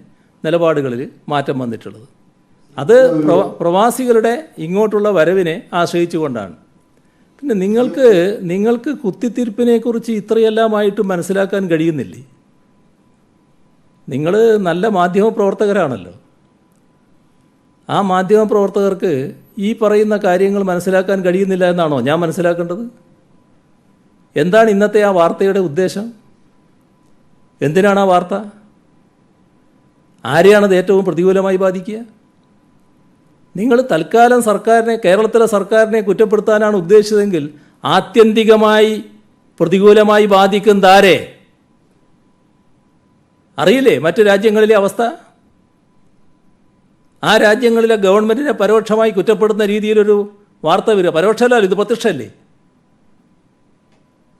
നിലപാടുകളിൽ മാറ്റം വന്നിട്ടുള്ളത്. അത് പ്രവാസികളുടെ ഇങ്ങോട്ടുള്ള വരവിനെ ആശ്രയിച്ചുകൊണ്ടാണ്. പിന്നെ നിങ്ങൾക്ക് കുത്തിത്തിരിപ്പിനെക്കുറിച്ച് ഇത്രയെല്ലാമായിട്ട് മനസ്സിലാക്കാൻ കഴിയുന്നില്ലേ? നിങ്ങൾ നല്ല മാധ്യമപ്രവർത്തകരാണല്ലോ. ആ മാധ്യമപ്രവർത്തകർക്ക് ഈ പറയുന്ന കാര്യങ്ങൾ മനസ്സിലാക്കാൻ കഴിയുന്നില്ല എന്നാണോ ഞാൻ മനസ്സിലാക്കേണ്ടത്? എന്താണ് ഇന്നത്തെ ആ വാർത്തയുടെ ഉദ്ദേശം? എന്തിനാണ് ആ വാർത്ത? ആരെയാണത് ഏറ്റവും പ്രതികൂലമായി ബാധിക്കുക? നിങ്ങൾ തൽക്കാലം കേരളത്തിലെ സർക്കാരിനെ കുറ്റപ്പെടുത്താനാണ് ഉദ്ദേശിച്ചതെങ്കിൽ ആത്യന്തികമായി പ്രതികൂലമായി ബാധിക്കുന്നത് ആരെ? അറിയില്ലേ മറ്റു രാജ്യങ്ങളിലെ അവസ്ഥ? ആ രാജ്യങ്ങളിലെ ഗവൺമെൻറ്റിനെ പരോക്ഷമായി കുറ്റപ്പെടുന്ന രീതിയിലൊരു വാർത്ത വരിക. പരോക്ഷമല്ല, ഇത് പ്രത്യക്ഷമല്ലേ?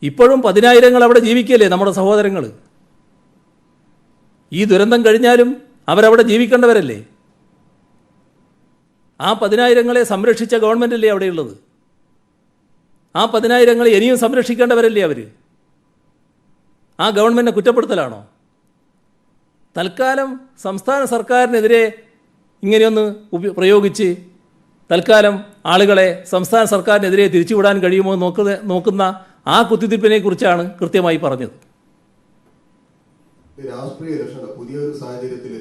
ഇപ്പോഴും 10,000 അവിടെ ജീവിക്കല്ലേ നമ്മുടെ സഹോദരങ്ങൾ? ഈ ദുരന്തം കഴിഞ്ഞാലും അവരവിടെ ജീവിക്കേണ്ടവരല്ലേ? ആ 10,000 സംരക്ഷിച്ച ഗവൺമെൻറ്റല്ലേ അവിടെയുള്ളത്? ആ ആ 10,000 ഇനിയും സംരക്ഷിക്കേണ്ടവരല്ലേ അവർ? ആ ഗവൺമെൻറ്റിനെ കുറ്റപ്പെടുത്തലാണോ? തൽക്കാലം സംസ്ഥാന സർക്കാരിനെതിരെ ഇങ്ങനെയൊന്ന് പ്രയോഗിച്ച് തൽക്കാലം ആളുകളെ സംസ്ഥാന സർക്കാരിനെതിരെ തിരിച്ചുവിടാൻ കഴിയുമോ നോക്കുന്ന ആ കുത്തിത്തിരിപ്പിനെ കുറിച്ചാണ് കൃത്യമായി പറഞ്ഞത്. രാഷ്ട്രീയ ഇലക്ഷൻ പുതിയൊരു സാഹചര്യത്തിൽ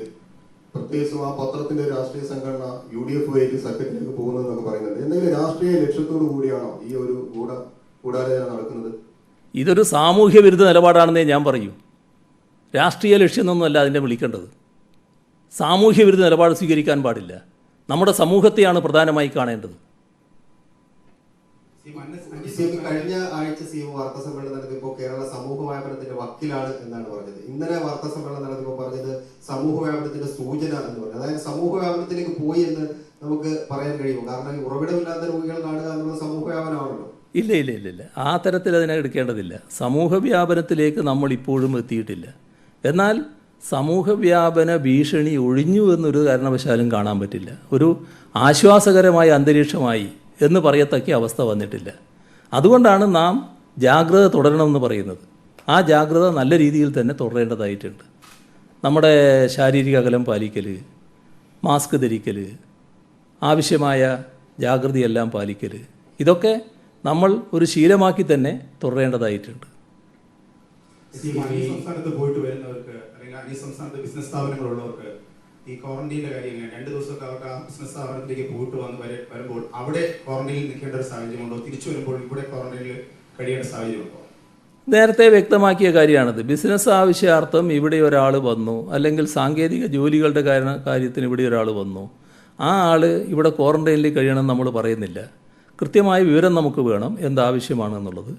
പ്രത്യേകിച്ചും ആ പത്രത്തിന്റെ രാഷ്ട്രീയ സംഘടന UDF ആയിട്ട് സഖ്യത്തിലേക്ക് പോകുന്നതെന്നൊക്കെ പറയുന്നുണ്ട്. എന്തെങ്കിലും രാഷ്ട്രീയ ലക്ഷ്യത്തോടു കൂടിയാണോ ഈ ഒരു ഗൂഢാലോചന നടക്കുന്നത്? ഇതൊരു സാമൂഹ്യ വിരുദ്ധ നിലപാടാണെന്നേ ഞാൻ പറയൂ. രാഷ്ട്രീയ ലക്ഷ്യമൊന്നുമല്ല അതിനെ വിളിക്കേണ്ടത്. സാമൂഹ്യ വിരുദ്ധ നിലപാട് സ്വീകരിക്കാൻ പാടില്ല. നമ്മുടെ സമൂഹത്തെയാണ് പ്രധാനമായി കാണേണ്ടത്. കഴിഞ്ഞ ആഴ്ച CM വാർത്താ സമ്മേളനം നടത്തിയപ്പോൾ കേരള സമൂഹ വ്യാപനത്തിന്റെ വക്കീലാണ് എന്നാണ് പറഞ്ഞത്. ഇന്നലെ വാർത്താ സമ്മേളനം നടത്തിയപ്പോൾ പറഞ്ഞത് സമൂഹ വ്യാപനത്തിന്റെ സൂചന എന്ന് പറഞ്ഞു. അതായത് സമൂഹ വ്യാപനത്തിലേക്ക് പോയി എന്ന് നമുക്ക് പറയാൻ കഴിയുമോ? കാരണം ഉറവിടമില്ലാത്ത രോഗികൾ കാണുക എന്നുള്ളത് സമൂഹ വ്യാപനമാണല്ലോ. ഇല്ല. ആ തരത്തിൽ അതിനെ എടുക്കേണ്ടതില്ല. സമൂഹ വ്യാപനത്തിലേക്ക് നമ്മൾ ഇപ്പോഴും എത്തിയിട്ടില്ല. എന്നാൽ സമൂഹവ്യാപന ഭീഷണി ഒഴിഞ്ഞു എന്നൊരു കാരണവശാലും കാണാൻ പറ്റില്ല. ഒരു ആശ്വാസകരമായ അന്തരീക്ഷമായി എന്ന് പറയത്തക്ക അവസ്ഥ വന്നിട്ടില്ല. അതുകൊണ്ടാണ് നാം ജാഗ്രത തുടരണമെന്ന് പറയുന്നത്. ആ ജാഗ്രത നല്ല രീതിയിൽ തന്നെ തുടരേണ്ടതായിട്ടുണ്ട്. നമ്മുടെ ശാരീരിക അകലം പാലിക്കൽ, മാസ്ക് ധരിക്കൽ, ആവശ്യമായ ജാഗ്രതയെല്ലാം പാലിക്കൽ, ഇതൊക്കെ നമ്മൾ ഒരു ശീലമാക്കി തന്നെ തുടരേണ്ടതായിട്ടുണ്ട്. സംസ്ഥാനത്ത് പോയിട്ട് വരുന്നവർക്ക് അല്ലെങ്കിൽ ഈ സംസ്ഥാനത്ത് ബിസിനസ് സ്ഥാപനങ്ങളുള്ളവർക്ക് ഈ ക്വാറന്റീൻ്റെ കാര്യം എങ്ങനെ? 2 ദിവസമൊക്കെ അവർക്ക് ആ ബിസിനസ് സ്ഥാപനത്തിലേക്ക് പോയിട്ട് വരുമ്പോൾ അവിടെ ക്വാറന്റൈനിൽ നിൽക്കേണ്ട ഒരു സാഹചര്യമുണ്ടോ? തിരിച്ചു വരുമ്പോൾ ഇവിടെ ക്വാറന്റൈനിൽ കഴിയേണ്ട സാഹചര്യമുണ്ടോ? നേരത്തെ വ്യക്തമാക്കിയ കാര്യമാണിത്. ബിസിനസ് ആവശ്യാർത്ഥം ഇവിടെ ഒരാൾ വന്നു, അല്ലെങ്കിൽ സാങ്കേതിക ജോലികളുടെ കാര്യത്തിന് ഇവിടെ ഒരാൾ വന്നു, ആ ആൾ ഇവിടെ ക്വാറന്റൈനിൽ കഴിയണമെന്ന് നമ്മൾ പറയുന്നില്ല. കൃത്യമായ വിവരം നമുക്ക് വേണം എന്താവശ്യമാണെന്നുള്ളത്.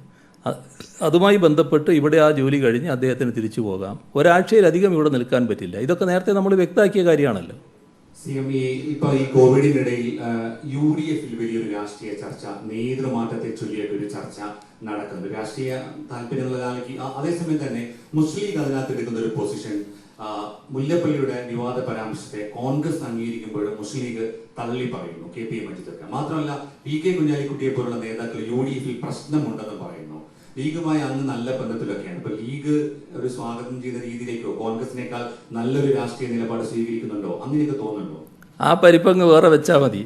അതുമായി ബന്ധപ്പെട്ട് ഇവിടെ ആ ജോലി കഴിഞ്ഞ് അദ്ദേഹത്തിന് തിരിച്ചു പോകാം. ഒരാഴ്ചയിലധികം ഇവിടെ നിൽക്കാൻ പറ്റില്ല. ഇതൊക്കെ നേരത്തെ നമ്മൾ വ്യക്തമാക്കിയ കാര്യമാണല്ലോ. CM ഇപ്പോൾ ഈ കോവിഡിനിടയിൽ UDF-ൽ വലിയൊരു രാഷ്ട്രീയ ചർച്ച, നേതൃമാറ്റത്തെ ചൊല്ലിയൊരു ചർച്ച നടക്കുന്നുണ്ട്. രാഷ്ട്രീയ താല്പര്യമുള്ള ആൾക്ക് അതേസമയം തന്നെ മുസ്ലിം ലീഗ് അതിനകത്ത് എടുക്കുന്ന ഒരു പൊസിഷൻ, മുല്ലപ്പള്ളിയുടെ വിവാദ പരാമർശത്തെ കോൺഗ്രസ് അംഗീകരിക്കുമ്പോഴും മുസ്ലിം ലീഗ് തള്ളി പറയുന്നു. KP മജിദൊക്കെ മാത്രമല്ല, PK കുഞ്ഞാലിക്കുട്ടിയെ പോലുള്ള നേതാക്കൾ UDF-ൽ പ്രശ്നമുണ്ടെന്ന് പറയുന്നു. ലീഗുമായി അന്ന് നല്ല ബന്ധത്തിലൊക്കെയാണ്. ഇപ്പൊ ലീഗ് ഒരു സ്വാഗതം ചെയ്ത രീതിയിലേക്കോ കോൺഗ്രസിനേക്കാൾ നല്ലൊരു രാഷ്ട്രീയ നിലപാട് സ്വീകരിക്കുന്നുണ്ടോ? അങ്ങനെയൊക്കെ തോന്നുന്നുണ്ടോ? ആ പരിപ്പങ്ങ് വേറെ വെച്ചാൽ മതി.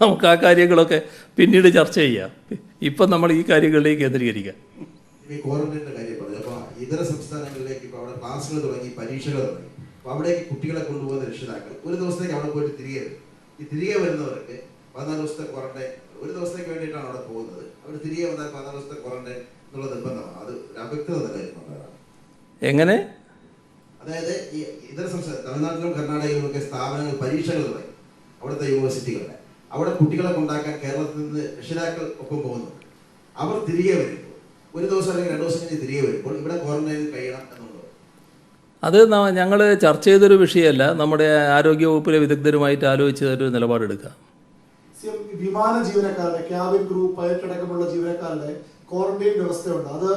നമുക്ക് ആ കാര്യങ്ങളൊക്കെ പിന്നീട് ചർച്ച ചെയ്യാം. ഇപ്പം നമ്മൾ ഈ കാര്യങ്ങളിലേക്ക് കേന്ദ്രീകരിക്കാം. ഈ ക്വാറന്റൈൻ്റെ കാര്യം പറഞ്ഞു. അപ്പോൾ ഇതര സംസ്ഥാനങ്ങളിലേക്ക് ഇപ്പോൾ അവിടെ ക്ലാസ്സുകൾ തുടങ്ങി, പരീക്ഷകൾ തുടങ്ങി. അപ്പോൾ അവിടേക്ക് കുട്ടികളെ കൊണ്ടുപോകുന്ന രക്ഷിതാക്കൾ ഒരു ദിവസത്തേക്ക് അവിടെ പോയിട്ട് തിരികെ വരും. ഈ തിരികെ വരുന്നവർക്ക് 14 ദിവസത്തെ ക്വാറന്റൈൻ, ഒരു ദിവസത്തേക്ക് വേണ്ടിയിട്ടാണ് അവിടെ പോകുന്നത്. അവർ തിരികെ വന്നാൽ 14 ദിവസത്തെ ക്വാറന്റൈൻ എന്നുള്ള നിർബന്ധമാണ്. അത് അവ്യക്തത നിലനിൽക്കുന്നതാണ്. എങ്ങനെ? അതായത് ഈ ഇതര സംസ്ഥാന തമിഴ്നാട്ടിലും കർണാടകയിലുമൊക്കെ സ്ഥാപനങ്ങൾ പരീക്ഷകൾ തുടങ്ങി, അവിടുത്തെ യൂണിവേഴ്സിറ്റികളുടെ അവിടെ കുട്ടികളെ കൊണ്ടാക്കാൻ കേരളത്തിൽ നിന്ന് രക്ഷിതാക്കൾ ഒപ്പം പോകുന്നുണ്ട്. അവർ തിരികെ വരുമ്പോൾ ഒരു ദിവസം അല്ലെങ്കിൽ 2 ദിവസം കഴിഞ്ഞ് തിരികെ വരുമ്പോൾ ഇവിടെ ക്വാറന്റൈനിൽ കഴിയണം എന്നുള്ളത് അത് ഞങ്ങൾ ചർച്ച ചെയ്തൊരു വിഷയമല്ല. നമ്മുടെ ആരോഗ്യവകുപ്പിലെ വിദഗ്ധരുമായിട്ട് ആലോചിച്ചൊരു നിലപാടെടുക്കാം. വിമാന ജീവനക്കാരുടെ, ക്യാബിൻ ക്രൂ, പൈലറ്റ് അടക്കമുള്ള ജീവനക്കാരുടെ ക്വാറന്റൈൻ വ്യവസ്ഥയുണ്ട്. അത്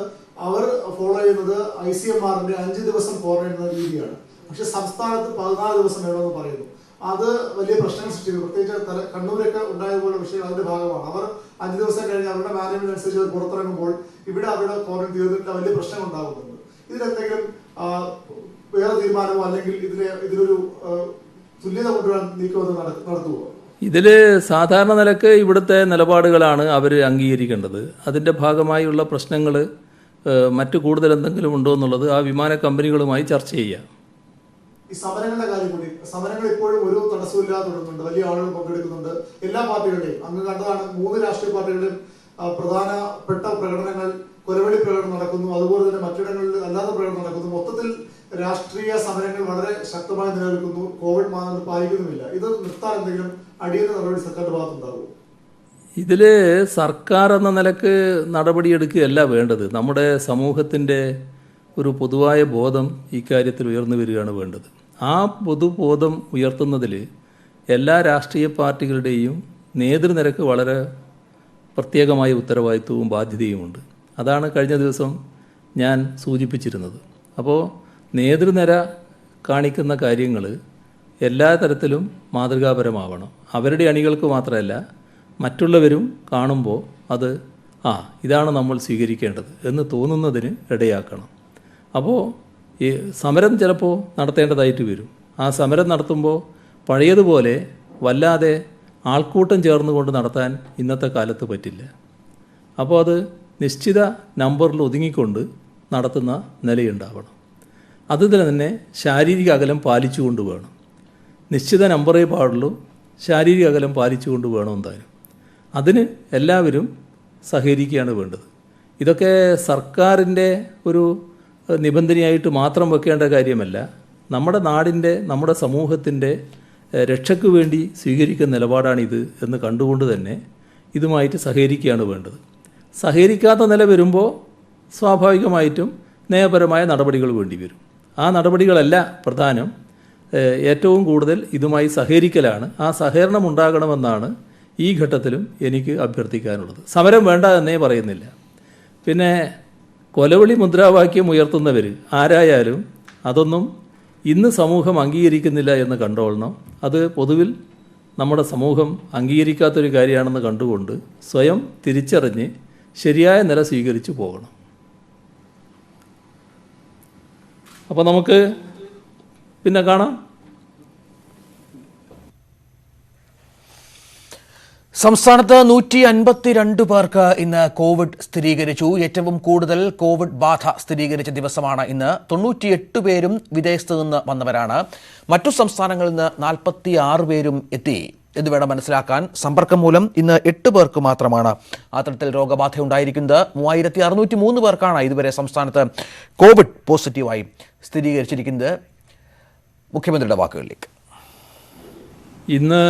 അവർ ഫോളോ ചെയ്യുന്നത് ICMR-ന്റെ 5 ദിവസം ക്വാറന്റൈൻ എന്ന രീതിയാണ്. പക്ഷെ സംസ്ഥാനത്ത് 14 ദിവസം വേണമെന്ന് പറയുന്നു. അത് വലിയ പ്രശ്നങ്ങൾ സൃഷ്ടിക്കുന്നു. പ്രത്യേകിച്ച് കണ്ണൂരൊക്കെ ഉണ്ടായതുപോലെ വിഷയം അതിന്റെ ഭാഗമാണ്. അവർ 5 ദിവസം കഴിഞ്ഞ് അവരുടെ മാനേജ്മെന്റ് അനുസരിച്ച് അവർ പുറത്തിറങ്ങുമ്പോൾ ഇവിടെ അവരുടെ ക്വാറന്റൈൻ തീർന്നിട്ട് വലിയ പ്രശ്നങ്ങൾ ഉണ്ടാകുന്നുണ്ട്. ഇതിലെന്തെങ്കിലും വേറെ തീരുമാനമോ അല്ലെങ്കിൽ ഇതിലൊരു തുല്യത കൊണ്ടുവരാൻ നീക്കം നടത്തുമോ? ഇതിൽ സാധാരണ നിലക്ക് ഇവിടുത്തെ നിലപാടുകളാണ് അവർ അംഗീകരിക്കേണ്ടത്. അതിൻ്റെ ഭാഗമായുള്ള പ്രശ്നങ്ങൾ മറ്റു കൂടുതൽ എന്തെങ്കിലും ഉണ്ടോ എന്നുള്ളത് ആ വിമാന കമ്പനികളുമായി ചർച്ച ചെയ്യാം. ഈ സമരങ്ങളുടെ കാര്യം കൂടി, സമരങ്ങൾ ഇപ്പോഴും ഒരു തടസ്സമില്ലാതെ തുടരുന്നുണ്ട്. വലിയ ആളുകൾ പങ്കെടുക്കുന്നുണ്ട്. എല്ലാ പാർട്ടികളുടെയും അങ്ങ് കണ്ടതാണ്, 3 രാഷ്ട്രീയ പാർട്ടികളുടെയും പ്രധാനപ്പെട്ട പ്രകടനങ്ങൾ, കൊലവെളി പ്രകടനം നടക്കുന്നു. അതുപോലെ തന്നെ മറ്റിടങ്ങളിൽ അല്ലാത്ത പ്രകടനം നടക്കുന്നു. മൊത്തത്തിൽ രാഷ്ട്രീയ സമരങ്ങൾ വളരെ ശക്തമായി നിലനിൽക്കുന്നു. കോവിഡ് മാനദണ്ഡം പാലിക്കുന്നുമില്ല. ഇത് നിർത്താൻ എന്തെങ്കിലും അടിയന്തര നടപടി സർക്കാരിന്റെ ഭാഗത്തുണ്ടാകുമോ? ഇതിൽ സർക്കാർ എന്ന നിലക്ക് നടപടിയെടുക്കുകയല്ല വേണ്ടത്. നമ്മുടെ സമൂഹത്തിൻ്റെ ഒരു പൊതുവായ ബോധം ഇക്കാര്യത്തിൽ ഉയർന്നു വരികയാണ് വേണ്ടത്. ആ പൊതുബോധം ഉയർത്തുന്നതിൽ എല്ലാ രാഷ്ട്രീയ പാർട്ടികളുടെയും നേതൃനിരക്ക് വളരെ പ്രത്യേകമായ ഉത്തരവാദിത്വവും ബാധ്യതയുമുണ്ട്. അതാണ് കഴിഞ്ഞ ദിവസം ഞാൻ സൂചിപ്പിച്ചിരുന്നത്. അപ്പോൾ നേതൃനിര കാണിക്കുന്ന കാര്യങ്ങൾ എല്ലാ തരത്തിലും മാതൃകാപരമാവണം. അവരുടെ അണികൾക്ക് മാത്രമല്ല മറ്റുള്ളവരും കാണുമ്പോൾ അത് ഇതാണ് നമ്മൾ സ്വീകരിക്കേണ്ടത് എന്ന് തോന്നുന്നതിന് ഇടയാക്കണം. അപ്പോൾ ഈ സമരം ചിലപ്പോൾ നടത്തേണ്ടതായിട്ട് വരും. ആ സമരം നടത്തുമ്പോൾ പഴയതുപോലെ വല്ലാതെ ആൾക്കൂട്ടം ചേർന്നുകൊണ്ട് നടത്താൻ ഇന്നത്തെ കാലത്ത് പറ്റില്ല. അപ്പോൾ അത് നിശ്ചിത നമ്പറിൽ ഒതുങ്ങിക്കൊണ്ട് നടത്തുന്ന നിലയുണ്ടാവണം. അതുപോലെ തന്നെ ശാരീരിക അകലം പാലിച്ചുകൊണ്ട് വേണം. നിശ്ചിത നമ്പറേ പാടുള്ളൂ, ശാരീരിക അകലം പാലിച്ചുകൊണ്ട് വേണം എന്തായാലും. അതിന് എല്ലാവരും സഹകരിക്കുകയാണ് വേണ്ടത്. ഇതൊക്കെ സർക്കാരിൻ്റെ ഒരു നിബന്ധനയായിട്ട് മാത്രം വെക്കേണ്ട കാര്യമല്ല. നമ്മുടെ നാടിൻ്റെ, നമ്മുടെ സമൂഹത്തിൻ്റെ രക്ഷയ്ക്ക് വേണ്ടി സ്വീകരിക്കുന്ന നിലപാടാണിത് എന്ന് കണ്ടുകൊണ്ട് തന്നെ ഇതുമായിട്ട് സഹകരിക്കുകയാണ് വേണ്ടത്. സഹകരിക്കാത്ത നില വരുമ്പോൾ സ്വാഭാവികമായിട്ടും നിയമപരമായ നടപടികൾ വേണ്ടി വരും. ആ നടപടികളല്ല പ്രധാനം. ഏറ്റവും കൂടുതൽ ഇതുമായി സഹകരിക്കലാണ്. ആ സഹകരണം ഉണ്ടാകണമെന്നാണ് ഈ ഘട്ടത്തിലും എനിക്ക് അഭ്യർത്ഥിക്കാനുള്ളത്. സമരം വേണ്ട എന്നേ പറയുന്നില്ല. പിന്നെ കൊലവിളി മുദ്രാവാക്യം ഉയർത്തുന്നവർ ആരായാലും അതൊന്നും ഇന്ന് സമൂഹം അംഗീകരിക്കുന്നില്ല എന്ന് കണ്ടോളണം. അത് പൊതുവിൽ നമ്മുടെ സമൂഹം അംഗീകരിക്കാത്തൊരു കാര്യമാണെന്ന് കണ്ടുകൊണ്ട് സ്വയം തിരിച്ചറിഞ്ഞ് ശരിയായ നില സ്വീകരിച്ചു പോകണം. അപ്പോൾ നമുക്ക് പിന്നെ കാണാം. സംസ്ഥാനത്ത് 152 പേർക്ക് ഇന്ന് കോവിഡ് സ്ഥിരീകരിച്ചു. ഏറ്റവും കൂടുതൽ കോവിഡ് ബാധ സ്ഥിരീകരിച്ച ദിവസമാണ് ഇന്ന്. 98 പേരും വിദേശത്ത് നിന്ന് വന്നവരാണ്. മറ്റു സംസ്ഥാനങ്ങളിൽ നിന്ന് 46 പേരും എത്തി എന്ന് വേണം മനസ്സിലാക്കാൻ. സമ്പർക്കം മൂലം ഇന്ന് 8 പേർക്ക് മാത്രമാണ് അത്തരത്തിൽ രോഗബാധയുണ്ടായിരിക്കുന്നത്. 3603 പേർക്കാണ് ഇതുവരെ സംസ്ഥാനത്ത് കോവിഡ് പോസിറ്റീവായി സ്ഥിരീകരിച്ചിരിക്കുന്നത്. മുഖ്യമന്ത്രിയുടെ വാക്കുകളിലേക്ക്. ഇന്ന്